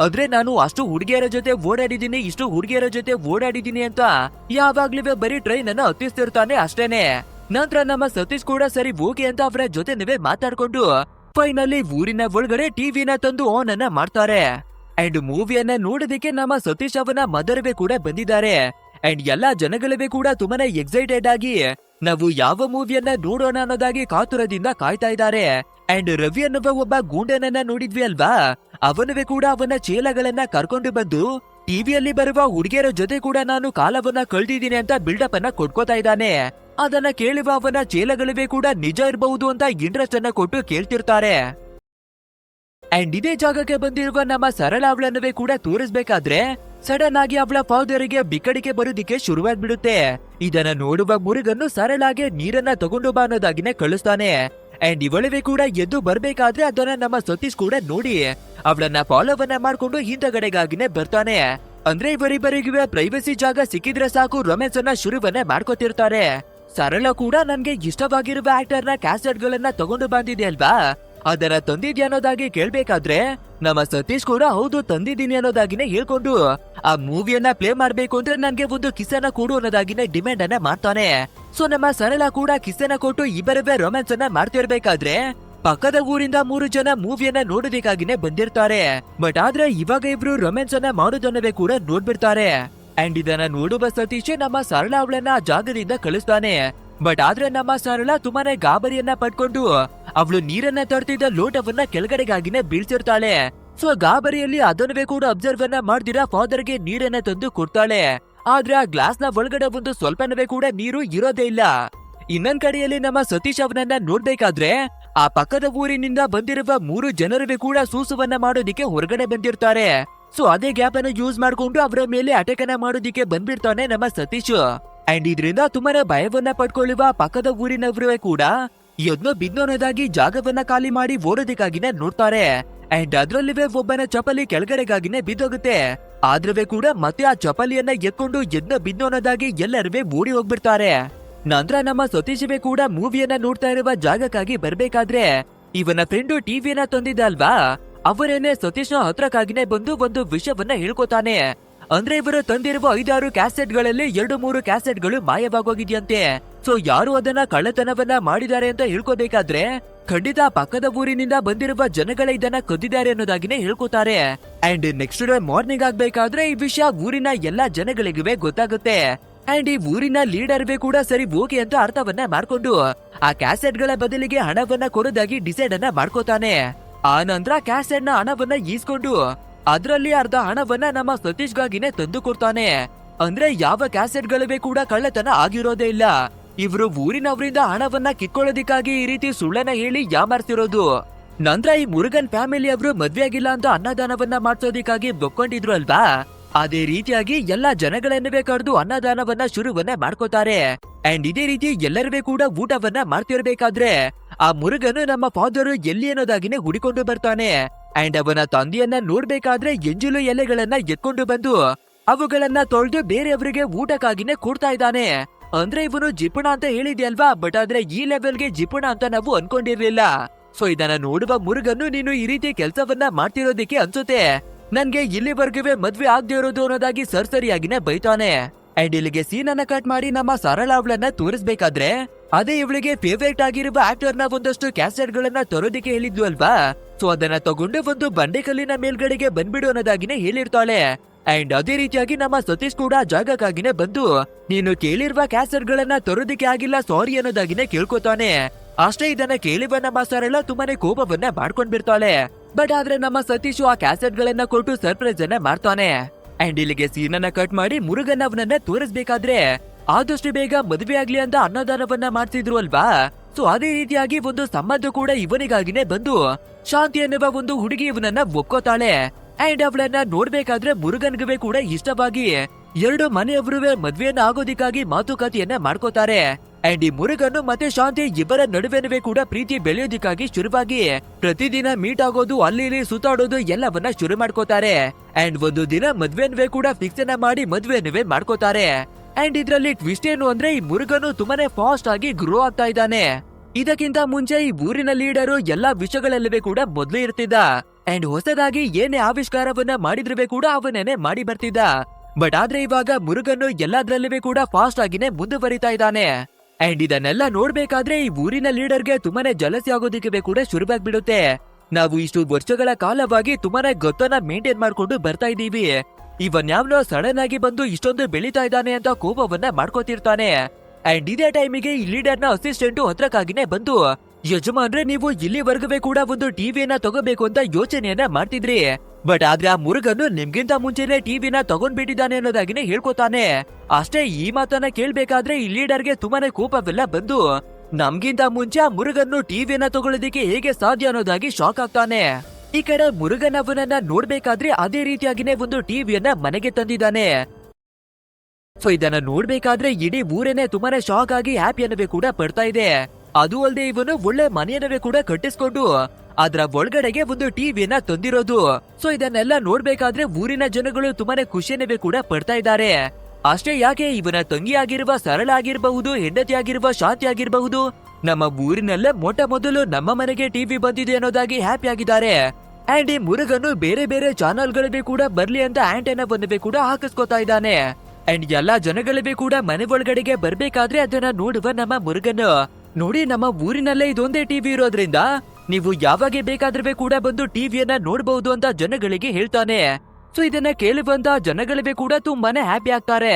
ಆದ್ರೆ ನಾನು ಅಷ್ಟು ಹುಡುಗಿಯರ ಜೊತೆ ಓಡಾಡಿದೀನಿ, ಇಷ್ಟು ಹುಡುಗಿಯರ ಜೊತೆ ಓಡಾಡಿದೀನಿ ಅಂತ ಯಾವಾಗ್ಲೂ ಬರೀ ಟ್ರೈನ್ ಅನ್ನ ಹತ್ತಿಸ್ತಿರ್ತಾನೆ ಅಷ್ಟೇನೆ. ನಂತರ ನಮ್ಮ ಸತೀಶ್ ಕೂಡ ಸರಿ ಓಕೆ ಅಂತ ಅವರ ಜೊತೆ ಮಾತಾಡ್ಕೊಂಡು ಫೈನಲಿ ಊರಿನ ಒಳಗಡೆ ಟಿವಿನ ತಂದು ಆನ್ ಅನ್ನ ಮಾಡ್ತಾರೆ. ಅಂಡ್ ಮೂವಿಯನ್ನ ನೋಡೋದಕ್ಕೆ ನಮ್ಮ ಸತೀಶ್ ಅವನ ಮದರ್ವೇ ಕೂಡ ಬಂದಿದ್ದಾರೆ. ಅಂಡ್ ಎಲ್ಲಾ ಜನಗಳವೇ ಕೂಡ ತುಂಬಾನೇ ಎಕ್ಸೈಟೆಡ್ ಆಗಿ ನಾವು ಯಾವ ಮೂವಿಯನ್ನ ನೋಡೋಣ ಅನ್ನೋದಾಗಿ ಕಾತುರದಿಂದ ಕಾಯ್ತಾ ಇದ್ದಾರೆ. ಅಂಡ್ ರವಿ ಅನ್ನುವ ಒಬ್ಬ ಗೂಂಡನನ್ನ ನೋಡಿದ್ವಿ ಅಲ್ವಾ, ಅವನವೇ ಕೂಡ ಅವನ ಚೇಲಗಳನ್ನ ಕರ್ಕೊಂಡು ಬಂದು ಟಿವಿಯಲ್ಲಿ ಬರುವ ಹುಡುಗಿಯರ ಜೊತೆ ಕೂಡ ನಾನು ಕಾಲವನ್ನ ಕಳ್ದಿದ್ದೀನಿ ಅಂತ ಬಿಲ್ಡಪ್ ಅನ್ನ ಕೊಟ್ಕೋತಾ ಇದ್ದಾನೆ. ಅದನ್ನ ಕೇಳುವ ಅವನ ಚೇಲಗಳಿವೆ ಕೂಡ ನಿಜ ಇರಬಹುದು ಅಂತ ಇಂಟ್ರೆಸ್ಟ್ ಅನ್ನ ಕೊಟ್ಟು ಕೇಳ್ತಿರ್ತಾರೆ. ಅಂಡ್ ಇದೇ ಜಾಗಕ್ಕೆ ಬಂದಿರುವ ನಮ್ಮ ಸರಳ ಅವಳನ್ನವೇ ಕೂಡ ತೋರಿಸ್ಬೇಕಾದ್ರೆ ಸಡನ್ ಆಗಿ ಅವಳ ಫಾದರಿಗೆ ಬಿಕ್ಕಡಿಗೆ ಬರೋದಿಕ್ಕೆ ಶುರುವಾಗ್ಬಿಡುತ್ತೆ. ಇದನ್ನ ನೋಡುವ ಮುರುಗನ್ನು ಸರಳಾಗಿ ನೀರನ್ನ ತಗೊಂಡು ಬಾ ಅನ್ನೋದಾಗಿನೇ ಕಳಿಸ್ತಾನೆ. ಅಂಡ್ ಇವಳಿಗೆ ಕೂಡ ಎದ್ದು ಬರ್ಬೇಕಾದ್ರೆ ಅದನ್ನ ನಮ್ಮ ಸತೀಶ್ ಕೂಡ ನೋಡಿ ಅವಳನ್ನ ಫಾಲೋವನ್ನ ಮಾಡ್ಕೊಂಡು ಹಿಂದಗಡೆಗಾಗಿನೇ ಬರ್ತಾನೆ. ಅಂದ್ರೆ ಇವರಿಬ್ಬರಿಗೆ ಪ್ರೈವಸಿ ಜಾಗ ಸಿಕ್ಕಿದ್ರೆ ಸಾಕು ರೊಮ್ಯಾನ್ಸ್ ಅನ್ನ ಶುರುವನ್ನೇ ಮಾಡ್ಕೊತಿರ್ತಾರೆ. ಸರಳ ಕೂಡ ನನ್ಗೆ ಇಷ್ಟವಾಗಿರುವ ಆಕ್ಟರ್ ನ ಕ್ಯಾಸೆಟ್ ಗಳನ್ನ ತಗೊಂಡು ಬಂದಿದೆ ಅಲ್ವಾ, ಅದರ ತಂದಿದ್ಯಾ ಅನ್ನೋದಾಗಿ ಕೇಳ್ಬೇಕಾದ್ರೆ ನಮ್ಮ ಸತೀಶ್ ಕೂಡ ಹೌದು ತಂದಿದ್ದೀನಿ ಅನ್ನೋದಾಗಿನೇ ಹೇಳ್ಕೊಂಡು ಆ ಮೂವಿಯನ್ನ ಪ್ಲೇ ಮಾಡ್ಬೇಕು ಅಂದ್ರೆ ನನ್ಗೆ ಒಂದು ಕಿಸ್ಸನ್ನ ಕೊಡು ಅನ್ನೋದಾಗಿನೇ ಡಿಮ್ಯಾಂಡ್ ಅನ್ನ ಮಾಡ್ತಾನೆ. ಸೊ ನಮ್ಮ ಸರಳ ಕೂಡ ಕಿಸ್ಸನ್ನ ಕೊಟ್ಟು ಇಬ್ಬರವೇ ರೊಮ್ಯಾನ್ಸ್ ಅನ್ನ ಮಾಡ್ತಿರ್ಬೇಕಾದ್ರೆ ಪಕ್ಕದ ಊರಿಂದ 3 ಜನ ಮೂವಿಯನ್ನ ನೋಡೋದಕ್ಕಾಗಿನೇ ಬಂದಿರ್ತಾರೆ. ಬಟ್ ಆದ್ರೆ ಇವಾಗ ಇಬ್ರು ರೊಮ್ಯಾನ್ಸ್ ಅನ್ನ ಮಾಡೋದನ್ನವೇ ಕೂಡ ನೋಡ್ಬಿಡ್ತಾರೆ. ಅಂಡ್ ಇದನ್ನ ನೋಡುವ ಸತೀಶ್ ನಮ್ಮ ಸರಳ ಅವಳನ್ನ ಆ ಜಾಗದಿಂದ ಕಳಿಸ್ತಾನೆ. ಬಟ್ ಆದ್ರೆ ನಮ್ಮ ಸರಳ ತುಂಬಾನೇ ಗಾಬರಿಯನ್ನ ಪಡ್ಕೊಂಡು ಅವಳು ನೀರನ್ನ ತರ್ತಿದ್ದ ಲೋಟವನ್ನ ಕೆಳಗಡೆಗಾಗಿನೇ ಬೀಳ್ತಿರ್ತಾಳೆ. ಸೊ ಗಾಬರಿಯಲ್ಲಿ ಅದನ್ನವೇ ಕೂಡ ಅಬ್ಸರ್ವ್ ಅನ್ನ ಮಾಡ್ದಿರಾ ಫಾದರ್ಗೆ ನೀರನ್ನ ತಂದು ಕೊಡ್ತಾಳೆ. ಆದ್ರೆ ಆ ಗ್ಲಾಸ್ ನ ಒಳಗಡೆ ಒಂದು ಸ್ವಲ್ಪನವೇ ಕೂಡ ನೀರು ಇರೋದೇ ಇಲ್ಲ. ಇನ್ನೊಂದ್ ಕಡೆಯಲ್ಲಿ ನಮ್ಮ ಸತೀಶ್ ಅವನನ್ನ ನೋಡ್ಬೇಕಾದ್ರೆ ಆ ಪಕ್ಕದ ಊರಿನಿಂದ ಬಂದಿರುವ 3 ಜನರಿಗೆ ಕೂಡ ಸೂಸುವನ್ನ ಮಾಡೋದಿಕ್ಕೆ ಹೊರಗಡೆ ಬಂದಿರ್ತಾರೆ. ಸೊ ಅದೇ ಗ್ಯಾಪ್ ಅನ್ನ ಯೂಸ್ ಮಾಡ್ಕೊಂಡು ಅವರ ಮೇಲೆ ಅಟ್ಯಾಕ್ ಅನ್ನ ಮಾಡೋದಿಕ್ಕೆ ಬಂದ್ಬಿಡ್ತಾನೆ ನಮ್ಮ ಸತೀಶ್. ಅಂಡ್ ಇದರಿಂದ ತುಂಬಾನೇ ಭಯವನ್ನ ಪಡ್ಕೊಳ್ಳುವ ಪಕ್ಕದ ಊರಿನವರು ಕೂಡ ಎದ್ನೋ ಬಿದ್ನೋನದಾಗಿ ಜಾಗವನ್ನ ಖಾಲಿ ಮಾಡಿ ಓಡೋದಕ್ಕಾಗಿನೇ ನೋಡ್ತಾರೆ. ಅಂಡ್ ಅದ್ರಲ್ಲಿವೇ ಒಬ್ಬನ ಚಪಲಿ ಕೆಳಗಡೆಗಾಗಿನೇ ಬಿದ್ದೋಗುತ್ತೆ. ಆದ್ರವೇ ಕೂಡ ಮತ್ತೆ ಆ ಚಪಲಿಯನ್ನ ಎತ್ಕೊಂಡು ಎದ್ನೋ ಬಿದ್ದೋನದಾಗಿ ಎಲ್ಲರೂ ಓಡಿ ಹೋಗ್ಬಿಡ್ತಾರೆ. ನಂತರ ನಮ್ಮ ಸತೀಶವೇ ಕೂಡ ಮೂವಿಯನ್ನ ನೋಡ್ತಾ ಇರುವ ಜಾಗಕ್ಕಾಗಿ ಬರ್ಬೇಕಾದ್ರೆ ಇವನ ಫ್ರೆಂಡು ಟಿವಿಯನ್ನ ತಂದಿದ್ದ ಅಲ್ವಾ, ಅವರೇನೆ ಸತೀಶ್ನ ಹತ್ರಕ್ಕಾಗಿನೇ ಬಂದು ಒಂದು ವಿಷಯವನ್ನ ಹೇಳ್ಕೊತಾನೆ. ಅಂದ್ರೆ ಇವರು ತಂದಿರುವ 5-6 ಕ್ಯಾಸೆಟ್ ಗಳಲ್ಲಿ 2-3 ಕ್ಯಾಸೆಟ್ ಗಳು ಮಾಯವಾಗೋಗಿದ್ಯಂತೆ. ಸೊ ಯಾರು ಅದನ್ನ ಕಳ್ಳತನವನ್ನ ಮಾಡಿದ್ದಾರೆ ಅಂತ ಹೇಳ್ಕೋಬೇಕಾದ್ರೆ ಖಂಡಿತ ಪಕ್ಕದ ಊರಿನಿಂದ ಬಂದಿರುವ ಜನಗಳೇ ಇದನ್ನ ಕದ್ದಿದ್ದಾರೆ ಅನ್ನೋದಾಗಿನೇ ಹೇಳ್ಕೊತಾರೆ. ಅಂಡ್ ನೆಕ್ಸ್ಟ್ ಡೇ ಮಾರ್ನಿಂಗ್ ಆಗ್ಬೇಕಾದ್ರೆ ಈ ವಿಷಯ ಊರಿನ ಎಲ್ಲಾ ಜನಗಳಿಗೂ ಗೊತ್ತಾಗುತ್ತೆ. ಅಂಡ್ ಈ ಊರಿನ ಲೀಡರ್ವೇ ಕೂಡ ಸರಿ ಓಕೆ ಅಂತ ಅರ್ಥವನ್ನ ಮಾಡ್ಕೊಂಡು ಆ ಕ್ಯಾಸೆಟ್ ಗಳ ಬದಲಿಗೆ ಹಣವನ್ನ ಕೊಡೋದಾಗಿ ಡಿಸೈಡ್ ಅನ್ನ ಮಾಡ್ಕೋತಾನೆ. ಆ ನಂತರ ಕ್ಯಾಸೆಟ್ ನ ಹಣವನ್ನ ಈಸ್ಕೊಂಡು ಅದ್ರಲ್ಲಿ ಅರ್ಧ ಹಣವನ್ನ ನಮ್ಮ ಸತೀಶ್ಗಾಗಿನೇ ತಂದು ಕೊಡ್ತಾನೆ. ಅಂದ್ರೆ ಯಾವ ಕ್ಯಾಸೆಟ್ ಗಳಿವೆ ಕೂಡ ಕಳ್ಳತನ ಆಗಿರೋದೇ ಇಲ್ಲ. ಇವ್ರು ಊರಿನವರಿಂದ ಹಣವನ್ನ ಕಿತ್ಕೊಳ್ಳೋದಿಕ್ಕಾಗಿ ಈ ರೀತಿ ಸುಳ್ಳನ್ನ ಹೇಳಿ ಯಾಮಾರ್ತಿರೋದು. ನಂತರ ಈ ಮುರುಗನ್ ಫ್ಯಾಮಿಲಿ ಅವರು ಮದ್ವೆ ಆಗಿಲ್ಲ ಅಂತ ಅನ್ನದಾನವನ್ನ ಮಾಡ್ಸೋದಿಕ್ಕಾಗಿ ಬೊಕ್ಕೊಂಡಿದ್ರು ಅಲ್ವಾ, ಅದೇ ರೀತಿಯಾಗಿ ಎಲ್ಲಾ ಜನಗಳನ್ನೇ ಕರೆದು ಅನ್ನದಾನವನ್ನ ಶುರುವನ್ನ ಮಾಡ್ಕೋತಾರೆ. ಅಂಡ್ ಇದೇ ರೀತಿ ಎಲ್ಲರಿಗೂ ಕೂಡ ಊಟವನ್ನ ಮಾಡ್ತಿರ್ಬೇಕಾದ್ರೆ ಆ ಮುರುಗನು ನಮ್ಮ ಫಾದರ್ ಎಲ್ಲಿ ಅನ್ನೋದಾಗಿನೇ ಹುಡಿಕೊಂಡು ಬರ್ತಾನೆ. ಅಂಡ್ ಅವನ ತಂದೆಯನ್ನ ನೋಡ್ಬೇಕಾದ್ರೆ ಎಂಜಲು ಎಲೆಗಳನ್ನ ಎತ್ಕೊಂಡು ಬಂದು ಅವುಗಳನ್ನ ತೊಳೆದು ಬೇರೆಯವರಿಗೆ ಊಟಕ್ಕಾಗಿನೇ ಕೊಡ್ತಾ ಇದ್ದಾನೆ. ಅಂದ್ರೆ ಇವನು ಜಿಪುಣ ಅಂತ ಹೇಳಿದ್ಯಲ್ವಾ, ಬಟ್ ಆದ್ರೆ ಈ ಲೆವೆಲ್ಗೆ ಜಿಪುಣ ಅಂತ ನಾವು ಅನ್ಕೊಂಡಿರ್ಲಿಲ್ಲ. ಸೊ ಇದನ್ನ ನೋಡುವ ಮುರುಗನ್ನು ನೀನು ಈ ರೀತಿ ಕೆಲ್ಸವನ್ನ ಮಾಡ್ತಿರೋದಿಕ್ಕೆ ಅನ್ಸುತ್ತೆ, ನನ್ಗೆ ಇಲ್ಲಿವರೆಗೂ ಮದ್ವೆ ಆಗದೆ ಇರೋದು ಅನ್ನೋದಾಗಿ ಸರಿಯಾಗಿನೇ ಬೈತಾನೆ. ಅಂಡ್ ಇಲ್ಲಿಗೆ ಸೀನ್ ಅನ್ನ ಕಟ್ ಮಾಡಿ ನಮ್ಮ ಸರಳ ಅವಳನ್ನ ತೋರಿಸ್ಬೇಕಾದ್ರೆ ಅದೇ ಇವಳಿಗೆ ಫೇವರೇಟ್ ಆಗಿರುವ ಆಕ್ಟರ್ ನ ಒಂದಷ್ಟು ಕ್ಯಾಸೆಟ್ ಗಳನ್ನ ತರೋದಿಕ್ಕೆ ಹೇಳಿದ್ಲು ಅಲ್ವಾ. ಸೊ ಅದನ್ನ ತಗೊಂಡು ಒಂದು ಬಂಡೆಕಲ್ಲಿನ ಮೇಲ್ಗಡೆಗೆ ಬಂದ್ಬಿಡು ಅನ್ನೋದಾಗಿನೇ ಹೇಳಿರ್ತಾಳೆ. ಅಂಡ್ ಅದೇ ರೀತಿಯಾಗಿ ನಮ್ಮ ಸತೀಶ್ ಕೂಡ ಜಾಗಕ್ಕಾಗಿನೇ ಬಂದು ನೀನು ಕೇಳಿರುವ ಕ್ಯಾಸೆಟ್ ಗಳನ್ನ ತರೋದಿಕ್ಕೆ ಆಗಿಲ್ಲ ಸಾರಿ ಅನ್ನೋದಾಗಿನೇ ಕೇಳ್ಕೊತಾನೆ. ಅಷ್ಟೇ ಇದನ್ನ ಕೇಳಿವ ನಮ್ಮ ಸರಳ ತುಂಬಾನೇ ಕೋಪವನ್ನ ಮಾಡ್ಕೊಂಡ್ ಬಿಡ್ತಾಳೆ. ಬಟ್ ಆದ್ರೆ ನಮ್ಮ ಸತೀಶ್ ಆ ಕ್ಯಾಸೆಟ್ ಗಳನ್ನ ಕೊಟ್ಟು ಸರ್ಪ್ರೈಸ್ ಅನ್ನ ಮಾಡ್ತಾನೆ. ಅಂಡ್ ಇಲ್ಲಿಗೆ ಸೀನ್ ಅನ್ನ ಕಟ್ ಮಾಡಿ ಮುರುಗನ್ ಅವನನ್ನ ತೋರಿಸ್ಬೇಕಾದ್ರೆ ಆದಷ್ಟು ಬೇಗ ಮದುವೆ ಆಗ್ಲಿ ಅಂತ ಅನ್ನದಾನವನ್ನ ಮಾಡ್ತಿದ್ರು ಅಲ್ವಾ. ಸೊ ಅದೇ ರೀತಿಯಾಗಿ ಒಂದು ಸಂಬಂಧ ಕೂಡ ಇವನಿಗಾಗಿನೇ ಬಂದು ಶಾಂತಿ ಎನ್ನುವ ಒಂದು ಹುಡುಗಿ ಇವನನ್ನ ಒಕ್ಕೋತಾಳೆ. ಅಂಡ್ ಅವಳನ್ನ ನೋಡ್ಬೇಕಾದ್ರೆ ಮುರುಗನ್ಗೆ ಕೂಡ ಇಷ್ಟವಾಗಿ 2 ಮನೆಯವರು ಮದ್ವೆಯನ್ನ ಆಗೋದಿಕ್ಕಾಗಿ ಮಾತುಕತೆಯನ್ನ ಮಾಡ್ಕೋತಾರೆ. ಅಂಡ್ ಈ ಮುರುಗನ್ನು ಮತ್ತೆ ಶಾಂತಿ ಇಬ್ಬರ ನಡುವೆನವೇ ಕೂಡ ಪ್ರೀತಿ ಬೆಳೆಯೋದಿಕ್ಕಾಗಿ ಶುರುವಾಗಿ ಪ್ರತಿದಿನ ಮೀಟ್ ಆಗೋದು, ಅಲ್ಲಿ ಇಲ್ಲಿ ಸುತ್ತಾಡೋದು ಎಲ್ಲವನ್ನ ಶುರು ಮಾಡ್ಕೋತಾರೆ. ಅಂಡ್ ಒಂದು ದಿನ ಮದ್ವೆನವೇ ಕೂಡ ಫಿಕ್ಸ್ ಅನ್ನ ಮಾಡಿ ಮದ್ವೆನವೇ ಮಾಡ್ಕೋತಾರೆ. ಅಂಡ್ ಇದ್ರಲ್ಲಿ ಟ್ವಿಸ್ಟ್ ಏನು ಅಂದ್ರೆ ಈ ಮುರುಗನು ತುಂಬಾನೇ ಫಾಸ್ಟ್ ಆಗಿ ಗ್ರೋ ಆಗ್ತಾ ಇದ್ದಾನೆ. ಇದಕ್ಕಿಂತ ಮುಂಚೆ ಈ ಊರಿನ ಲೀಡರು ಎಲ್ಲಾ ವಿಷಯಗಳಲ್ಲವೇ ಕೂಡ ಮೊದ್ಲು ಇರ್ತಿದ್ದ. ಅಂಡ್ ಹೊಸದಾಗಿ ಏನೇ ಆವಿಷ್ಕಾರವನ್ನ ಮಾಡಿದ್ರೂ ಕೂಡ ಅವನೇನೆ ಮಾಡಿ ಬರ್ತಿದ್ದ. ಬಟ್ ಆದ್ರೆ ಇವಾಗ ಮುರುಗನ್ನು ಎಲ್ಲದ್ರಲ್ಲೂ ಕೂಡ ಫಾಸ್ಟ್ ಆಗಿನೇ ಮುಂದುವರಿತಾ ಇದ್ದಾನೆ. ಅಂಡ್ ಇದನ್ನೆಲ್ಲ ನೋಡ್ಬೇಕಾದ್ರೆ ಈ ಊರಿನ ಲೀಡರ್ಗೆ ತುಂಬಾನೇ ಜಲಸಿ ಆಗೋದಿಕ್ಕೆ ಕೂಡ ಶುರುವಾಗ್ಬಿಡುತ್ತೆ. ನಾವು ಇಷ್ಟು ವರ್ಷಗಳ ಕಾಲವಾಗಿ ತುಂಬಾನೇ ಗೊತ್ತನ್ನ ಮೇಂಟೈನ್ ಮಾಡ್ಕೊಂಡು ಬರ್ತಾ ಇದೀವಿ, ಇವನ್ ಯಾವನೋ ಸಡನ್ ಆಗಿ ಬಂದು ಇಷ್ಟೊಂದು ಬೆಳೀತಾ ಇದ್ದಾನೆ ಅಂತ ಕೋಪವನ್ನ ಮಾಡ್ಕೋತಿರ್ತಾನೆ. ಅಂಡ್ ಇದೇ ಟೈಮಿಗೆ ಈ ಲೀಡರ್ ನ ಅಸಿಸ್ಟೆಂಟ್ ಹತ್ರಕ್ಕಾಗಿನೇ ಬಂದು ಯಜಮಾನ್ರೆ ನೀವು ಇಲ್ಲಿವರೆಗೂ ಕೂಡ ಒಂದು ಟಿವಿಯನ್ನ ತಗೋಬೇಕು ಅಂತ ಯೋಚನೆಯನ್ನ ಮಾಡ್ತಿದ್ರಿ, ಬಟ್ ಆದ್ರೆ ಆ ಮುರುಗನು ನಿಮ್ಗಿಂತ ಮುಂಚೆನೆ ಟಿವಿನ ತಗೊಂಡ್ಬಿಟ್ಟಿದ್ದಾನೆ ಅನ್ನೋದಾಗಿನೇ ಹೇಳ್ಕೊತಾನೆ. ಅಷ್ಟೇ ಈ ಮಾತನ್ನ ಕೇಳ್ಬೇಕಾದ್ರೆ ಈ ಲೀಡರ್ಗೆ ತುಂಬಾನೇ ಕೋಪವೆಲ್ಲ ಬಂದು ನಮ್ಗಿಂತ ಮುಂಚೆ ಆ ಮುರುಗನ್ನು ಟಿವಿಯನ್ನ ತಗೊಳ್ಳೋದಿಕ್ಕೆ ಹೇಗೆ ಸಾಧ್ಯ ಅನ್ನೋದಾಗಿ ಶಾಕ್ ಆಗ್ತಾನೆ. ಈ ಕಡೆ ಮುರುಗನ್ ಅವನನ್ನ ನೋಡ್ಬೇಕಾದ್ರೆ ಅದೇ ರೀತಿಯಾಗಿನೇ ಒಂದು ಟಿವಿಯನ್ನ ಮನೆಗೆ ತಂದಿದ್ದಾನೆ. ಸೊ ಇದನ್ನ ನೋಡ್ಬೇಕಾದ್ರೆ ಇಡೀ ಊರೇನೆ ತುಂಬಾನೇ ಶಾಕ್ ಆಗಿ ಹ್ಯಾಪಿಯನ್ನವೇ ಕೂಡ ಪಡ್ತಾ ಇದೆ. ಅದು ಅಲ್ಲದೆ ಇವನು ಒಳ್ಳೆ ಮನೆಯನ್ನವೇ ಕೂಡ ಕಟ್ಟಿಸ್ಕೊಂಡು ಅದ್ರ ಒಳಗಡೆಗೆ ಒಂದು ಟಿವಿಯನ್ನ ತಂದಿರೋದು. ಸೊ ಇದನ್ನೆಲ್ಲ ನೋಡ್ಬೇಕಾದ್ರೆ ಊರಿನ ಜನಗಳು ತುಂಬಾನೇ ಖುಷಿಯನ್ನವೇ ಕೂಡ ಪಡ್ತಾ ಇದ್ದಾರೆ. ಅಷ್ಟೇ ಯಾಕೆ, ಇವನ ತಂಗಿ ಆಗಿರುವ ಸರಳ ಆಗಿರಬಹುದು, ಹೆಂಡತಿ ಆಗಿರುವ ಶಾಂತಿ ಆಗಿರಬಹುದು, ನಮ್ಮ ಊರಿನಲ್ಲೇ ಮೊಟ್ಟ ಮೊದಲು ನಮ್ಮ ಮನೆಗೆ ಟಿವಿ ಬಂದಿದೆ ಅನ್ನೋದಾಗಿ ಹ್ಯಾಪಿ ಆಗಿದ್ದಾರೆ. ಅಂಡ್ ಈ ಮುರುಗನು ಬೇರೆ ಬೇರೆ ಚಾನೆಲ್ಗಳಿಗೆ ಕೂಡ ಬರ್ಲಿ ಅಂತ ಆಂಟೆನಾವನ್ನವೇ ಕೂಡ ಹಾಕಿಸ್ಕೊತಾ ಇದ್ದಾನೆ. ಅಂಡ್ ಎಲ್ಲಾ ಜನಗಳಿಗೂ ಕೂಡ ಮನೆ ಒಳಗಡೆಗೆ ಬರ್ಬೇಕಾದ್ರೆ ಅದನ್ನ ನೋಡುವ ನಮ್ಮ ಮುರುಗನು ನೋಡಿ, ನಮ್ಮ ಊರಿನಲ್ಲೇ ಇದೊಂದೇ ಟಿವಿ ಇರೋದ್ರಿಂದ ನೀವು ಯಾವಾಗ ಬೇಕಾದ್ರೂ ಕೂಡ ಬಂದು ಟಿವಿಯನ್ನ ನೋಡಬಹುದು ಅಂತ ಜನಗಳಿಗೆ ಹೇಳ್ತಾನೆ. ಸೊ ಇದನ್ನ ಕೇಳುವಂತ ಜನಗಳಿಗೂ ಕೂಡ ತುಂಬಾನೇ ಹ್ಯಾಪಿ ಆಗ್ತಾರೆ.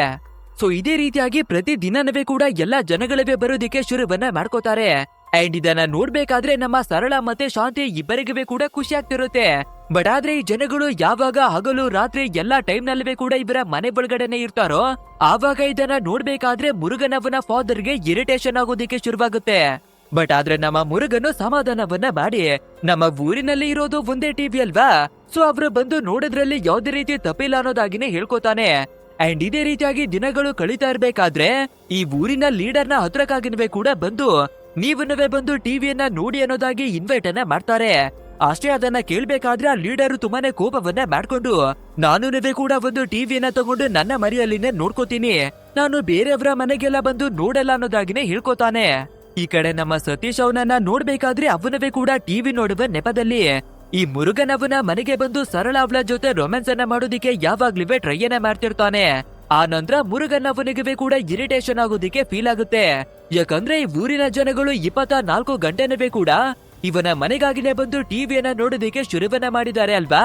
ಸೊ ಇದೇ ರೀತಿಯಾಗಿ ಪ್ರತಿ ದಿನವೇ ಕೂಡ ಎಲ್ಲಾ ಜನಗಳಿಗೂ ಬರೋದಿಕ್ಕೆ ಶುರುವನ್ನ ಮಾಡ್ಕೋತಾರೆ. ಅಂಡ್ ಇದನ್ನ ನೋಡ್ಬೇಕಾದ್ರೆ ನಮ್ಮ ಸರಳ ಮತ್ತೆ ಶಾಂತಿ ಇಬ್ಬರಿಗೂ ಕೂಡ ಖುಷಿ ಆಗ್ತಿರುತ್ತೆ. ಬಟ್ ಆದ್ರೆ ಈ ಜನಗಳು ಯಾವಾಗ ಹಗಲು ರಾತ್ರಿ ಎಲ್ಲಾ ಟೈಮ್ ನಲ್ಲೂ ಕೂಡ ಇವರ ಮನೆ ಒಳಗಡೆನೆ ಇರ್ತಾರೋ ಆವಾಗ ಇದನ್ನ ನೋಡ್ಬೇಕಾದ್ರೆ ಮುರುಗನವನ ಫಾದರ್ಗೆ ಇರಿಟೇಷನ್ ಆಗೋದಿಕ್ಕೆ ಶುರುವಾಗುತ್ತೆ. ಬಟ್ ಆದ್ರೆ ನಮ್ಮ ಮುರುಗನು ಸಮಾಧಾನವನ್ನ ಮಾಡಿ, ನಮ್ಮ ಊರಿನಲ್ಲಿ ಇರೋದು ಒಂದೇ ಟಿವಿ ಅಲ್ವಾ, ಸೊ ಅವ್ರು ಬಂದು ನೋಡೋದ್ರಲ್ಲಿ ಯಾವ್ದೇ ರೀತಿ ತಪ್ಪಿಲ್ಲ ಅನ್ನೋದಾಗಿನೇ ಹೇಳ್ಕೊತಾನೆ. ಅಂಡ್ ಇದೇ ರೀತಿಯಾಗಿ ದಿನಗಳು ಕಳೀತಾ ಇರ್ಬೇಕಾದ್ರೆ ಈ ಊರಿನ ಲೀಡರ್ನ ಹತ್ರಕ್ಕಾಗಿನವೇ ಕೂಡ ಬಂದು ನೀವನ್ನವೇ ಬಂದು ಟಿವಿಯನ್ನ ನೋಡಿ ಅನ್ನೋದಾಗಿ ಇನ್ವೈಟ್ ಅನ್ನ ಮಾಡ್ತಾರೆ. ಅಷ್ಟೇ ಅದನ್ನ ಕೇಳ್ಬೇಕಾದ್ರೆ ಆ ಲೀಡರ್ ತುಂಬಾನೇ ಕೋಪವನ್ನ ಮಾಡ್ಕೊಂಡು, ನಾನುನವೇ ಕೂಡ ಒಂದು ಟಿವಿಯನ್ನ ತಗೊಂಡು ನನ್ನ ಮರಿಯಲ್ಲಿನೇ ನೋಡ್ಕೋತೀನಿ, ನಾನು ಬೇರೆಯವರ ಮನೆಗೆಲ್ಲ ಬಂದು ನೋಡಲ್ಲ ಅನ್ನೋದಾಗಿನೇ ಹೇಳ್ಕೊತಾನೆ. ಈ ಕಡೆ ನಮ್ಮ ಸತೀಶ್ ಅವನನ್ನ ನೋಡ್ಬೇಕಾದ್ರೆ ಅವನವೇ ಕೂಡ ಟಿವಿ ನೋಡುವ ನೆಪದಲ್ಲಿ ಈ ಮುರುಗನ್ ಅವನ ಮನೆಗೆ ಬಂದು ಸರಳ ಅವಳ ಜೊತೆ ರೊಮ್ಯಾನ್ಸ್ ಅನ್ನ ಮಾಡೋದಿಕ್ಕೆ ಯಾವಾಗ್ಲೂ ಟ್ರೈ ಅನ್ನ ಮಾಡ್ತಿರ್ತಾನೆ. ಆ ನಂತರ ಮುರುಗನ್ ಅವನಿಗೆ ಕೂಡ ಇರಿಟೇಷನ್ ಆಗೋದಿಕ್ಕೆ ಫೀಲ್ ಆಗುತ್ತೆ. ಯಾಕಂದ್ರೆ ಈ ಊರಿನ ಜನಗಳು 24 ಗಂಟೆನವೇ ಕೂಡ ಇವನ ಮನೆಗಾಗಿನೇ ಬಂದು ಟಿವಿಯನ್ನ ನೋಡೋದಿಕ್ಕೆ ಶುರುವನ್ನ ಮಾಡಿದ್ದಾರೆ ಅಲ್ವಾ.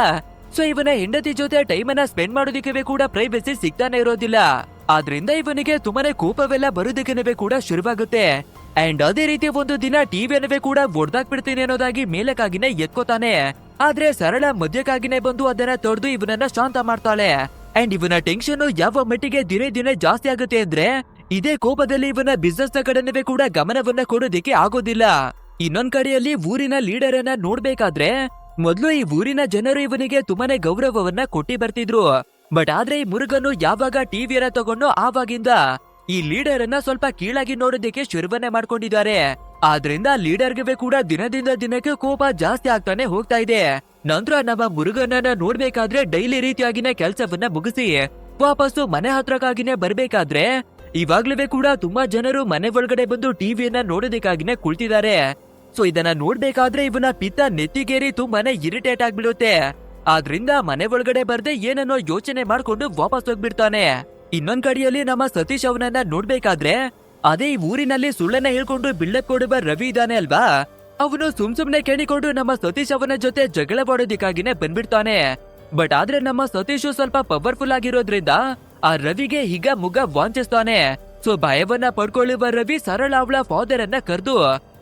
ಸೊ ಇವನ ಹೆಂಡತಿ ಜೊತೆ ಟೈಮ್ ಅನ್ನ ಸ್ಪೆಂಡ್ ಮಾಡೋದಿಕ್ಕೆ ಕೂಡ ಪ್ರೈವಸಿ ಸಿಗ್ತಾನೆ ಇರೋದಿಲ್ಲ. ಆದ್ರಿಂದ ಇವನಿಗೆ ತುಂಬಾನೇ ಕೋಪವೆಲ್ಲ ಬರೋದಕ್ಕೆ ಕೂಡ ಶುರುವಾಗುತ್ತೆ. ಅಂಡ್ ಅದೇ ರೀತಿ ಒಂದು ದಿನ ಟಿವಿಯನ್ನವೇ ಕೂಡ ಒಡ್ದಾಕ್ಬಿಡ್ತೀನಿ ಅನ್ನೋದಾಗಿ ಮೇಲಕ್ಕಾಗಿನೇ ಎತ್ಕೋತಾನೆ. ಆದ್ರೆ ಸರಳ ಮಧ್ಯಕ್ಕಾಗಿನೇ ಬಂದು ಅದನ್ನ ತೊಡೆದು ಇವನನ್ನ ಶಾಂತ ಮಾಡ್ತಾಳೆ. ಅಂಡ್ ಇವನ ಟೆನ್ಷನ್ ಯಾವ ಮಟ್ಟಿಗೆ ದಿನೇ ದಿನೇ ಜಾಸ್ತಿ ಆಗುತ್ತೆ ಅಂದ್ರೆ ಇದೇ ಕೋಪದಲ್ಲಿ ಇವನ ಬಿಸ್ನೆಸ್ ನ ಕಡೆನವೇ ಕೂಡ ಗಮನವನ್ನ ಕೊಡೋದಿಕ್ಕೆ ಆಗೋದಿಲ್ಲ. ಇನ್ನೊಂದ್ ಕಡೆಯಲ್ಲಿ ಊರಿನ ಲೀಡರ್ ಅನ್ನ ನೋಡ್ಬೇಕಾದ್ರೆ ಮೊದ್ಲು ಈ ಊರಿನ ಜನರು ಇವನಿಗೆ ತುಂಬಾನೇ ಗೌರವವನ್ನ ಕೊಟ್ಟಿ ಬರ್ತಿದ್ರು. ಬಟ್ ಆದ್ರೆ ಈ ಮುರುಗನು ಯಾವಾಗ ಟಿವಿಯನ್ನ ತಗೊಂಡು ಆವಾಗಿಂದ ಈ ಲೀಡರ್ ಅನ್ನ ಸ್ವಲ್ಪ ಕೀಳಾಗಿ ನೋಡೋದಿಕ್ಕೆ ಶುರುವನ್ನೇ ಮಾಡ್ಕೊಂಡಿದ್ದಾರೆ. ಆದ್ರಿಂದ ಲೀಡರ್ಗೆ ಕೂಡ ದಿನದಿಂದ ದಿನಕ್ಕೆ ಕೋಪ ಜಾಸ್ತಿ ಆಗ್ತಾನೆ ಹೋಗ್ತಾ ಇದೆ. ನಂತರ ನಮ್ಮ ಮುರುಗನನ್ನ ನೋಡ್ಬೇಕಾದ್ರೆ ಡೈಲಿ ರೀತಿಯಾಗಿನೇ ಕೆಲ್ಸವನ್ನ ಮುಗಿಸಿ ವಾಪಸ್ಸು ಮನೆ ಹತ್ರಕ್ಕಾಗಿನೇ ಬರ್ಬೇಕಾದ್ರೆ ಇವಾಗ್ಲೂ ಕೂಡ ತುಂಬಾ ಜನರು ಮನೆ ಒಳಗಡೆ ಬಂದು ಟಿವಿಯನ್ನ ನೋಡೋದಕ್ಕಾಗಿನೇ ಕುಳಿತಿದ್ದಾರೆ. ಸೊ ಇದನ್ನ ನೋಡ್ಬೇಕಾದ್ರೆ ಇವನ ಪಿತ್ತ ನೆತ್ತಿಗೇರಿ ತುಂಬಾನೇ ಇರಿಟೇಟ್ ಆಗ್ಬಿಡುತ್ತೆ. ಆದ್ರಿಂದ ಮನೆ ಒಳಗಡೆ ಬರ್ದೆ ಏನನ್ನೋ ಯೋಚನೆ ಮಾಡ್ಕೊಂಡು ವಾಪಸ್ ಹೋಗ್ಬಿಡ್ತಾನೆ. ಇನ್ನೊಂದ್ ಕಡೆಯಲ್ಲಿ ನಮ್ಮ ಸತೀಶ್ ಅವನನ್ನ ನೋಡ್ಬೇಕಾದ್ರೆ ಅದೇ ಈ ಊರಿನಲ್ಲಿ ಸುಳ್ಳನ್ನ ಹೇಳ್ಕೊಂಡು ಬಿಲ್ಡಪ್ ಕೊಡುವ ರವಿ ಇದ್ದಾನೆ ಅಲ್ವಾ, ಅವನು ಸುಮ್ನೆ ಕೇಳಿಕೊಂಡು ನಮ್ಮ ಸತೀಶ್ ಅವನ ಜೊತೆ ಜಗಳ ಮಾಡೋದಿಕ್ಕಾಗಿನೇ ಬಂದ್ಬಿಡ್ತಾನೆ. ಬಟ್ ಆದ್ರೆ ನಮ್ಮ ಸತೀಶ್ ಸ್ವಲ್ಪ ಪವರ್ಫುಲ್ ಆಗಿರೋದ್ರಿಂದ ಆ ರವಿಗೆ ಹೀಗ ಮುಗ ವಾಂಚಿಸ್ತಾನೆ. ಸೊ ಭಯವನ್ನ ಪಡ್ಕೊಳ್ಳುವ ರವಿ ಸರಳ ಅವಳ ಫಾದರ್ ಅನ್ನ ಕರೆದು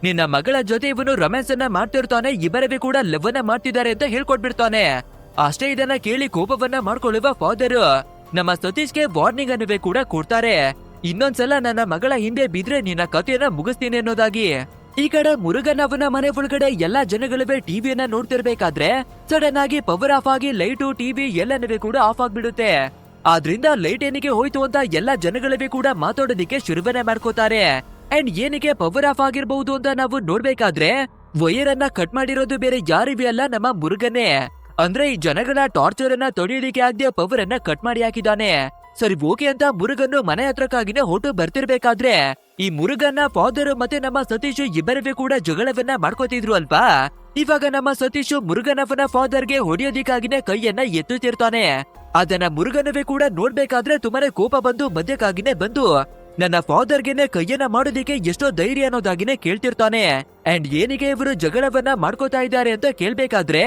ನಿನ್ನ ಮಗಳ ಜೊತೆ ಇವನು ರೊಮ್ಯಾನ್ಸ್ ಅನ್ನ ಮಾಡ್ತಿರ್ತಾನೆ, ಇಬ್ಬರವೇ ಕೂಡ ಲವ್ವನ್ನ ಮಾಡ್ತಿದ್ದಾರೆ ಅಂತ ಹೇಳ್ಕೊಟ್ಬಿಡ್ತಾನೆ. ಅಷ್ಟೇ ಇದನ್ನ ಕೇಳಿ ಕೋಪವನ್ನ ಮಾಡ್ಕೊಳ್ಳುವ ಫಾದರ್ ನಮ್ಮ ಸತೀಶ್ಗೆ ವಾರ್ನಿಂಗ್ ಅನ್ನವೇ ಕೂಡ ಕೊಡ್ತಾರೆ. ಇನ್ನೊಂದ್ಸಲ ನನ್ನ ಮಗಳ ಹಿಂದೆ ಬಿದ್ರೆ ನಿನ್ನ ಕಥೆಯನ್ನ ಮುಗಿಸ್ತೀನಿ ಅನ್ನೋದಾಗಿ. ಈ ಕಡೆ ಮುರುಗನ್ ಅವನ ಮನೆ ಒಳಗಡೆ ಎಲ್ಲಾ ಜನಗಳವೇ ಟಿವಿಯನ್ನ ನೋಡ್ತಿರ್ಬೇಕಾದ್ರೆ ಸಡನ್ ಆಗಿ ಪವರ್ ಆಫ್ ಆಗಿ ಲೈಟು ಟಿವಿ ಎಲ್ಲನವೇ ಕೂಡ ಆಫ್ ಆಗ್ಬಿಡುತ್ತೆ. ಆದ್ರಿಂದ ಲೈಟ್ ಏನಿಗೆ ಹೋಯ್ತು ಅಂತ ಎಲ್ಲಾ ಜನಗಳವೇ ಕೂಡ ಮಾತಾಡೋದಿಕ್ಕೆ ಶುರುವನ್ನೇ ಮಾಡ್ಕೋತಾರೆ. ಅಂಡ್ ಏನಿಗೆ ಪವರ್ ಆಫ್ ಆಗಿರ್ಬಹುದು ಅಂತ ನಾವು ನೋಡ್ಬೇಕಾದ್ರೆ ವೈರ್ ಅನ್ನ ಕಟ್ ಮಾಡಿರೋದು ಬೇರೆ ಯಾರಿವೆ ಅಲ್ಲ, ನಮ್ಮ ಮುರುಗನ್ನೇ. ಅಂದ್ರೆ ಈ ಜನಗಳ ಟಾರ್ಚರ್ ಅನ್ನ ತೊಡಿಯಲಿಕ್ಕೆ ಆಗದೆ ಪವರ್ ಅನ್ನ ಕಟ್ ಮಾಡಿ ಹಾಕಿದಾನೆ. ಸರಿ ಓಕೆ ಅಂತ ಮುರುಗನ್ನು ಮನೆ ಹತ್ರಕ್ಕಾಗಿನೇ ಹೊಟ್ಟು ಬರ್ತಿರ್ಬೇಕಾದ್ರೆ ಈ ಮುರುಗನ್ನ ಫಾದರ್ ಮತ್ತೆ ನಮ್ಮ ಸತೀಶ್ ಇಬ್ಬರವೇ ಕೂಡ ಜಗಳವನ್ನ ಮಾಡ್ಕೋತಿದ್ರು ಅಲ್ವಾ. ಇವಾಗ ನಮ್ಮ ಸತೀಶ್ ಮುರುಗನವನ ಫಾದರ್ಗೆ ಹೊಡೆಯೋದಿಕ್ಕಾಗಿನೇ ಕೈಯನ್ನ ಎತ್ತುತ್ತಿರ್ತಾನೆ. ಅದನ್ನ ಮುರುಗನವೇ ಕೂಡ ನೋಡ್ಬೇಕಾದ್ರೆ ತುಂಬಾನೇ ಕೋಪ ಬಂದು ಮಧ್ಯಕ್ಕಾಗಿನೇ ಬಂದು ನನ್ನ ಫಾದರ್ಗೆನೆ ಕೈಯನ್ನ ಮಾಡೋದಿಕ್ಕೆ ಎಷ್ಟೋ ಧೈರ್ಯ ಅನ್ನೋದಾಗಿನೇ ಕೇಳ್ತಿರ್ತಾನೆ. ಅಂಡ್ ಏನಿಗೆ ಇವರು ಜಗಳವನ್ನ ಮಾಡ್ಕೋತಾ ಇದ್ದಾರೆ ಅಂತ ಕೇಳ್ಬೇಕಾದ್ರೆ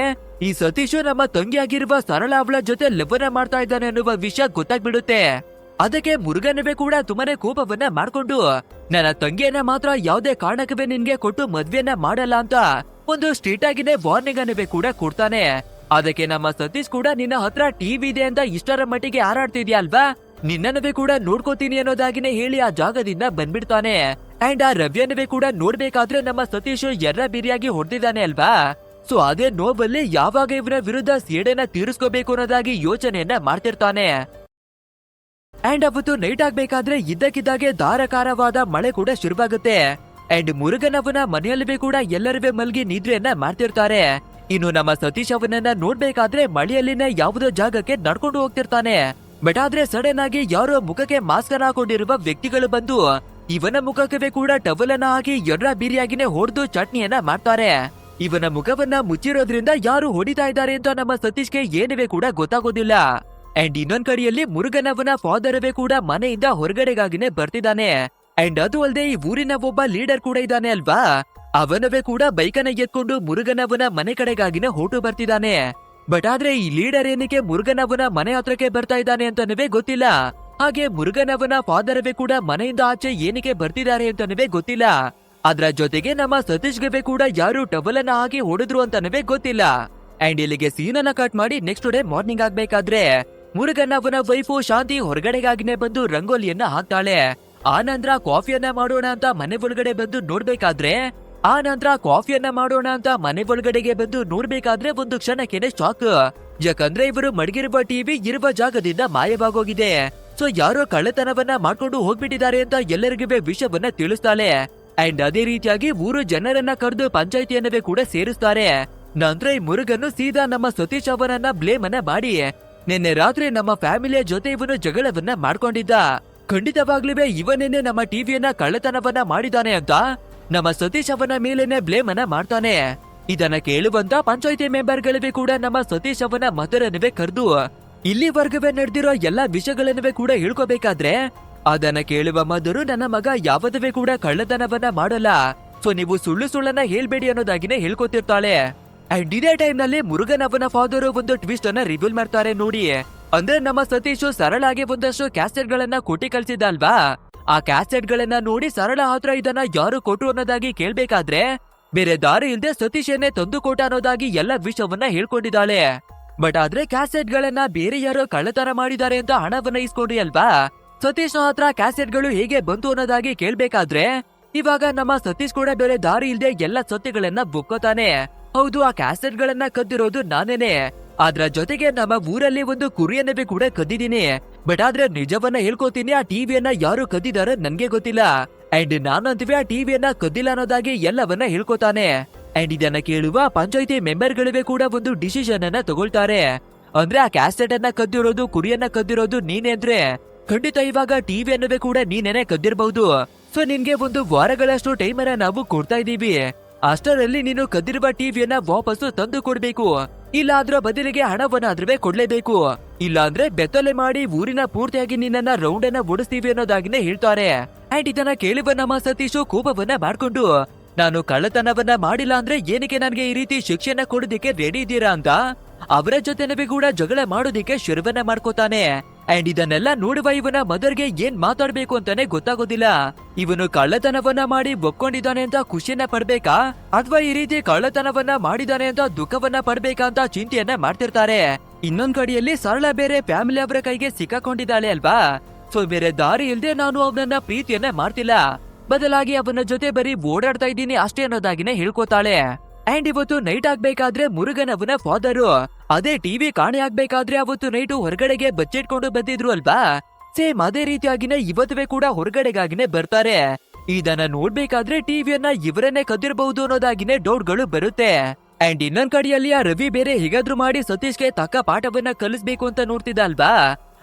ಈ ಸತೀಶ್ ನಮ್ಮ ತಂಗಿಯಾಗಿರುವ ಸರಳ ಅವಳ ಜೊತೆ ಲವ್ವನ್ನ ಮಾಡ್ತಾ ಇದ್ದಾನೆ ಅನ್ನುವ ವಿಷಯ ಗೊತ್ತಾಗ್ಬಿಡುತ್ತೆ. ಅದಕ್ಕೆ ಮುರುಗನವೇ ಕೂಡ ತುಂಬಾನೇ ಕೋಪವನ್ನ ಮಾಡ್ಕೊಂಡು ನನ್ನ ತಂಗಿಯನ್ನ ಮಾತ್ರ ಯಾವುದೇ ಕಾರಣಕ್ಕವೇ ನಿನ್ಗೆ ಕೊಟ್ಟು ಮದ್ವೆಯನ್ನ ಮಾಡಲ್ಲ ಅಂತ ಒಂದು ಸ್ಟ್ರೀಟ್ ಆಗಿನೇ ವಾರ್ನಿಂಗ್ ಅನ್ನವೇ ಕೂಡ ಕೊಡ್ತಾನೆ. ಅದಕ್ಕೆ ನಮ್ಮ ಸತೀಶ್ ಕೂಡ ನಿನ್ನ ಹತ್ರ ಟಿವಿ ಇದೆ ಅಂತ ಇಷ್ಟರ ಮಟ್ಟಿಗೆ ಹಾರಾಡ್ತಿದ್ಯಾ ಅಲ್ವಾ, ನಿನ್ನನವೇ ಕೂಡ ನೋಡ್ಕೋತೀನಿ ಅನ್ನೋದಾಗಿನೇ ಹೇಳಿ ಆ ಜಾಗದಿಂದ ಬಂದ್ಬಿಡ್ತಾನೆ. ಅಂಡ್ ಆ ರವ್ಯನವೇ ಕೂಡ ನೋಡ್ಬೇಕಾದ್ರೆ ನಮ್ಮ ಸತೀಶ್ ಎರ್ರ ಬಿರಿಯಾಗಿ ಹೊಡೆದಿದ್ದಾನೆ ಅಲ್ವಾ. ಸೊ ಅದೇ ನೋವಲ್ಲಿ ಯಾವಾಗ ಇವನ ವಿರುದ್ಧ ಸೇಡನ್ನ ತೀರಿಸ್ಕೋಬೇಕು ಅನ್ನೋದಾಗಿ ಯೋಚನೆಯನ್ನ ಮಾಡ್ತಿರ್ತಾನೆ. ಅಂಡ್ ಅವತ್ತು ನೈಟ್ ಆಗ್ಬೇಕಾದ್ರೆ ಇದ್ದಕ್ಕಿದ್ದಾಗೆ ಧಾರಾಕಾರವಾದ ಮಳೆ ಕೂಡ ಶುರುವಾಗುತ್ತೆ. ಅಂಡ್ ಮುರುಗನ್ ಅವನ ಮನೆಯಲ್ಲಿ ಕೂಡ ಎಲ್ಲರೂ ಮಲ್ಗಿ ನಿದ್ರೆಯನ್ನ ಮಾಡ್ತಿರ್ತಾರೆ. ಇನ್ನು ನಮ್ಮ ಸತೀಶ್ ಅವನನ್ನ ನೋಡ್ಬೇಕಾದ್ರೆ ಮಳೆಯಲ್ಲಿನ ಯಾವುದೋ ಜಾಗಕ್ಕೆ ನಡ್ಕೊಂಡು ಹೋಗ್ತಿರ್ತಾನೆ. ಬಟ್ ಆದ್ರೆ ಸಡನ್ ಆಗಿ ಯಾರೋ ಮುಖಕ್ಕೆ ಮಾಸ್ಕ್ ಅನ್ನ ಹಾಕೊಂಡಿರುವ ವ್ಯಕ್ತಿಗಳು ಬಂದು ಇವನ ಮುಖಕ್ಕೆ ಕೂಡ ಟವಲ್ ಅನ್ನ ಹಾಕಿ ಎಡ್ರ ಬೀರಿಯಾಗಿನೇ ಹೊಡೆದು ಚಟ್ನಿಯನ್ನ ಮಾಡ್ತಾರೆ. ಇವನ ಮುಖವನ್ನ ಮುಚ್ಚಿರೋದ್ರಿಂದ ಯಾರು ಹೊಡಿತಾ ಇದ್ದಾರೆ ಅಂತ ನಮ್ಮ ಸತೀಶ್ಗೆ ಏನುವೆ ಕೂಡ ಗೊತ್ತಾಗೋದಿಲ್ಲ. ಅಂಡ್ ಇನ್ನೊಂದ್ ಕಡೆಯಲ್ಲಿ ಮುರುಗನ್ ಅವನ ಫಾದರ್ ಕೂಡ ಮನೆಯಿಂದ ಹೊರಗಡೆಗಾಗಿನೇ ಬರ್ತಿದ್ದಾನೆ. ಅಂಡ್ ಅದು ಅಲ್ಲದೆ ಈ ಊರಿನ ಒಬ್ಬ ಲೀಡರ್ ಕೂಡ ಇದ್ದಾನೆ ಅಲ್ವಾ, ಅವನವೇ ಕೂಡ ಬೈಕನ್ನ ಎತ್ಕೊಂಡು ಮುರುಗನ್ ಅವನ ಮನೆ ಕಡೆಗಾಗಿನೇ ಹೊರಟು ಬರ್ತಿದ್ದಾನೆ. ಬಟ್ ಆದ್ರೆ ಈ ಲೀಡರ್ ಏನಕ್ಕೆ ಮುರುಗನ್ ಅವನ ಮನೆ ಹತ್ರಕ್ಕೆ ಬರ್ತಾ ಇದ್ದಾನೆ ಅಂತನವೇ ಗೊತ್ತಿಲ್ಲ. ಹಾಗೆ ಮುರುಗನ್ ಅವನ ಫಾದರ್ ಕೂಡ ಮನೆಯಿಂದ ಆಚೆ ಏನಕ್ಕೆ ಬರ್ತಿದ್ದಾರೆ ಅಂತನವೇ ಗೊತ್ತಿಲ್ಲ. ಅದ್ರ ಜೊತೆಗೆ ನಮ್ಮ ಸತೀಶ್ಗೆ ಕೂಡ ಯಾರು ಟವಲ್ ಅನ್ನ ಹಾಕಿ ಹೊಡೆದ್ರು ಅಂತನವೇ ಗೊತ್ತಿಲ್ಲ. ಅಂಡ್ ಇಲ್ಲಿಗೆ ಸೀನ್ ಅನ್ನ ಕಟ್ ಮಾಡಿ ನೆಕ್ಸ್ಟ್ ಡೇ ಮಾರ್ನಿಂಗ್ ಆಗ್ಬೇಕಾದ್ರೆ ಮುರುಗನ್ ಅವನ ವೈಫು ಶಾಂತಿ ಹೊರಗಡೆಗಾಗಿನೇ ಬಂದು ರಂಗೋಲಿಯನ್ನ ಹಾಕ್ತಾಳೆ. ಆ ನಂತರ ಕಾಫಿಯನ್ನ ಮಾಡೋಣ ಅಂತ ಮನೆ ಒಳಗಡೆ ಬಂದು ನೋಡ್ಬೇಕಾದ್ರೆ ಒಂದು ಕ್ಷಣಕ್ಕೆ ಶಾಕ್. ಯಾಕಂದ್ರೆ ಇವರು ಮಡಗಿರುವ ಟಿವಿ ಇರುವ ಜಾಗದಿಂದ ಮಾಯವಾಗೋಗಿದೆ. ಸೊ ಯಾರೋ ಕಳ್ಳತನವನ್ನ ಮಾಡ್ಕೊಂಡು ಹೋಗ್ಬಿಟ್ಟಿದ್ದಾರೆ ಅಂತ ಎಲ್ಲರಿಗೂ ವಿಷಯವನ್ನ ತಿಳಿಸ್ತಾಳೆ. ಅಂಡ್ ಅದೇ ರೀತಿಯಾಗಿ ಊರು ಜನರನ್ನ ಕರೆದು ಪಂಚಾಯಿತಿಯನ್ನವೇ ಕೂಡ ಸೇರಿಸ್ತಾರೆ. ನಂತರ ಈ ಮುರುಗನ್ನು ಸೀದಾ ನಮ್ಮ ಸತೀಶ್ ಅವನನ್ನ ಬ್ಲೇಮ್ ಅನ್ನ ಮಾಡಿ ನಿನ್ನೆ ರಾತ್ರಿ ನಮ್ಮ ಫ್ಯಾಮಿಲಿಯ ಜೊತೆ ಇವನು ಜಗಳವನ್ನ ಮಾಡ್ಕೊಂಡಿದ್ದ, ಖಂಡಿತವಾಗ್ಲೂ ಇವನೇನೆ ನಮ್ಮ ಟಿವಿಯನ್ನ ಕಳ್ಳತನವನ್ನ ಮಾಡಿದಾನೆ ಅಂತ ನಮ್ಮ ಸತೀಶ್ ಅವನ ಮೇಲೇನೆ ಬ್ಲೇಮ್ ಅನ್ನ ಮಾಡ್ತಾನೆ. ಇದನ್ನ ಕೇಳುವಂತ ಪಂಚಾಯಿತಿ ಮೆಂಬರ್ ಗಳಿವೆ ಕೂಡ ನಮ್ಮ ಸತೀಶ್ ಅವನ ಮದರನ್ನುವೆ ಕರೆದು ಇಲ್ಲಿವರೆಗೂ ನಡೆದಿರೋ ಎಲ್ಲಾ ವಿಷಯಗಳನ್ನುವೆ ಕೂಡ ಹೇಳ್ಕೋಬೇಕಾದ್ರೆ ಅದನ್ನ ಕೇಳುವ ಮದರು ನನ್ನ ಮಗ ಯಾವುದವೇ ಕೂಡ ಕಳ್ಳತನವನ್ನ ಮಾಡಲ್ಲ, ಸೊ ನೀವು ಸುಳ್ಳನ್ನ ಹೇಳ್ಬೇಡಿ ಅನ್ನೋದಾಗಿನೇ ಹೇಳ್ಕೊತಿರ್ತಾಳೆ. ಅಂಡ್ ಇದೇ ಟೈಮ್ ನಲ್ಲಿ ಮುರುಗನ್ ಅವನ ಫಾದರ್ ಒಂದು ಟ್ವಿಸ್ಟ್ ಅನ್ನ ರಿವೀಲ್ ಮಾಡ್ತಾರೆ ನೋಡಿ. ಅಂದ್ರೆ ನಮ್ಮ ಸತೀಶ್ ಸರಳಾಗಿ ಒಂದಷ್ಟು ಕ್ಯಾಸೆಟ್ ಗಳನ್ನ ಕೊಟ್ಟಿ ಕಳ್ಸಿದ್ದ ಅಲ್ವಾ, ಆ ಕ್ಯಾಸೆಟ್ ಗಳನ್ನ ನೋಡಿ ಸರಳ ಹತ್ರ ಇದನ್ನ ಯಾರು ಕೊಟ್ರು ಅನ್ನೋದಾಗಿ ಕೇಳ್ಬೇಕಾದ್ರೆ ಬೇರೆ ದಾರಿ ಇಲ್ದೆ ಸತೀಶ್ ಏನೇ ತಂದು ಕೊಟ್ಟ ಅನ್ನೋದಾಗಿ ಎಲ್ಲ ವಿಷಯವನ್ನ ಹೇಳ್ಕೊಂಡಿದ್ದಾಳೆ. ಬಟ್ ಆದ್ರೆ ಕ್ಯಾಸೆಟ್ ಗಳನ್ನ ಬೇರೆ ಯಾರೋ ಕಳ್ಳತನ ಮಾಡಿದ್ದಾರೆ ಅಂತ ಹಣವನ್ನ ಇಸ್ಕೊಂಡ್ರಿ ಅಲ್ವಾ, ಸತೀಶ್ ಹತ್ರ ಕ್ಯಾಸೆಟ್ ಗಳು ಹೇಗೆ ಬಂತು ಅನ್ನೋದಾಗಿ ಕೇಳ್ಬೇಕಾದ್ರೆ ಇವಾಗ ನಮ್ಮ ಸತೀಶ್ ಕೂಡ ಬೇರೆ ದಾರಿ ಇಲ್ದೆ ಎಲ್ಲ ಸತ್ಯಗಳನ್ನ ಬುಕ್ಕೋತಾನೆ. ಹೌದು, ಆ ಕ್ಯಾಸೆಟ್ ಗಳನ್ನ ಕದ್ದಿರೋದು ನಾನೇನೆ, ಅದ್ರ ಜೊತೆಗೆ ನಮ್ಮ ಊರಲ್ಲಿ ಒಂದು ಕುರಿಯನ್ನವೇ ಕೂಡ ಕದ್ದಿದ್ದೀನಿ. ಬಟ್ ಆದ್ರೆ ನಿಜವನ್ನ ಹೇಳ್ಕೋತೀನಿ, ಆ ಟಿವಿಯನ್ನ ಯಾರು ಕದ್ದಿದಾರೋ ನನ್ಗೆ ಗೊತ್ತಿಲ್ಲ. ಅಂಡ್ ನಾನಂತೀವಿ ಆ ಟಿವಿಯನ್ನ ಕದ್ದಿಲ್ಲ ಅನ್ನೋದಾಗಿ ಎಲ್ಲವನ್ನ ಹೇಳ್ಕೋತಾನೆ. ಅಂಡ್ ಇದನ್ನ ಕೇಳುವ ಪಂಚಾಯಿತಿ ಮೆಂಬರ್ ಗಳಿವೆ ಕೂಡ ಒಂದು ಡಿಸಿಷನ್ ಅನ್ನ ತಗೊಳ್ತಾರೆ. ಅಂದ್ರೆ ಆ ಕ್ಯಾಸೆಟ್ ಅನ್ನ ಕದ್ದಿರೋದು, ಕುರಿಯನ್ನ ಕದ್ದಿರೋದು ನೀನೇ ಅಂದ್ರೆ ಖಂಡಿತ ಇವಾಗ ಟಿವಿಯನ್ನವೇ ಕೂಡ ನೀನೇನೆ ಕದ್ದಿರಬಹುದು. ಸೊ ನಿನ್ಗೆ ಒಂದು ವಾರಗಳಷ್ಟು ಟೈಮ್ ಅನ್ನ ನಾವು ಕೊಡ್ತಾ ಇದೀವಿ. ಅಷ್ಟರಲ್ಲಿ ನೀನು ಕದ್ದಿರುವ ಟಿವಿಯನ್ನ ವಾಪಸ್ಸು ತಂದು ಕೊಡ್ಬೇಕು, ಇಲ್ಲ ಅದ್ರ ಬದಲಿಗೆ ಹಣವನ್ನಾದ್ರೂ ಕೊಡ್ಲೇಬೇಕು, ಇಲ್ಲ ಅಂದ್ರೆ ಬೆತ್ತಲೆ ಮಾಡಿ ಊರಿನ ಪೂರ್ತಿಯಾಗಿ ನಿನ್ನ ರೌಂಡ್ ಅನ್ನ ಓಡಿಸ್ತೀವಿ ಅನ್ನೋದಾಗಿನೇ ಹೇಳ್ತಾರೆ. ಅಂಡ್ ಇದನ್ನ ಕೇಳುವ ನಮ್ಮ ಸತೀಶು ಕೋಪವನ್ನ ಮಾಡ್ಕೊಂಡು ನಾನು ಕಳ್ಳತನವನ್ನ ಮಾಡಿಲ್ಲ ಅಂದ್ರೆ ಏನಕ್ಕೆ ನನ್ಗೆ ಈ ರೀತಿ ಶಿಕ್ಷೆನ ಕೊಡೋದಿಕ್ಕೆ ರೆಡಿ ಇದ್ದೀರಾ ಅಂತ ಅವರ ಜೊತೆ ಕೂಡ ಜಗಳ ಮಾಡೋದಿಕ್ಕೆ ಶುರುವನ್ನ ಮಾಡ್ಕೋತಾನೆ. ಅಂಡ್ ಇದನ್ನೆಲ್ಲ ನೋಡುವ ಇವನ ಮದರ್ಗೆ ಏನ್ ಮಾತಾಡ್ಬೇಕು ಅಂತಾನೆ ಗೊತ್ತಾಗೋದಿಲ್ಲ. ಇವನು ಕಳ್ಳತನವನ್ನ ಮಾಡಿ ಒಪ್ಕೊಂಡಿದ್ದಾನೆ ಅಂತ ಖುಷಿಯನ್ನ ಪಡ್ಬೇಕಾ ಅಥವಾ ಈ ರೀತಿ ಕಳ್ಳತನವನ್ನ ಮಾಡಿದಾನೆ ಅಂತ ದುಃಖವನ್ನ ಪಡ್ಬೇಕಾ ಅಂತ ಚಿಂತೆಯನ್ನ ಮಾಡ್ತಿರ್ತಾರೆ. ಇನ್ನೊಂದ್ ಕಡೆಯಲ್ಲಿ ಸರಳ ಬೇರೆ ಫ್ಯಾಮಿಲಿ ಅವರ ಕೈಗೆ ಸಿಕ್ಕಾಕೊಂಡಿದ್ದಾಳೆ ಅಲ್ವಾ, ಸೊ ಬೇರೆ ದಾರಿ ಇಲ್ದೆ ನಾನು ಅವನನ್ನ ಪ್ರೀತಿಯನ್ನ ಮಾಡ್ತಿಲ್ಲ, ಬದಲಾಗಿ ಅವನ ಜೊತೆ ಬರೀ ಓಡಾಡ್ತಾ ಇದ್ದೀನಿ ಅಷ್ಟೇ ಅನ್ನೋದಾಗಿನೇ ಹೇಳ್ಕೋತಾಳೆ. ಅಂಡ್ ಇವತ್ತು ನೈಟ್ ಆಗ್ಬೇಕಾದ್ರೆ ಮುರುಗನ್ ಅವನ ಫಾದರು ಅದೇ ಟಿವಿ ಕಾಣೆ ಆಗ್ಬೇಕಾದ್ರೆ ಅವತ್ತು ನೈಟು ಹೊರಗಡೆಗೆ ಬಚ್ಚಿಟ್ಕೊಂಡು ಬಂದಿದ್ರು ಅಲ್ವಾ, ಸೇಮ್ ಅದೇ ರೀತಿಯಾಗಿನೇ ಇವತ್ತುವೆ ಕೂಡ ಹೊರಗಡೆಗಾಗಿನೇ ಬರ್ತಾರೆ. ಇದನ್ನ ನೋಡ್ಬೇಕಾದ್ರೆ ಟಿವಿಯನ್ನ ಇವರನ್ನೇ ಕದ್ದಿರಬಹುದು ಅನ್ನೋದಾಗಿನೇ ಡೌಟ್ಗಳು ಬರುತ್ತೆ. ಅಂಡ್ ಇನ್ನೊಂದ್ ಕಡೆಯಲ್ಲಿ ಆ ರವಿ ಬೇರೆ ಹೇಗಾದ್ರೂ ಮಾಡಿ ಸತೀಶ್ಗೆ ತಕ್ಕ ಪಾಠವನ್ನ ಕಲಿಸ್ಬೇಕು ಅಂತ ನೋಡ್ತಿದ್ದ ಅಲ್ವಾ,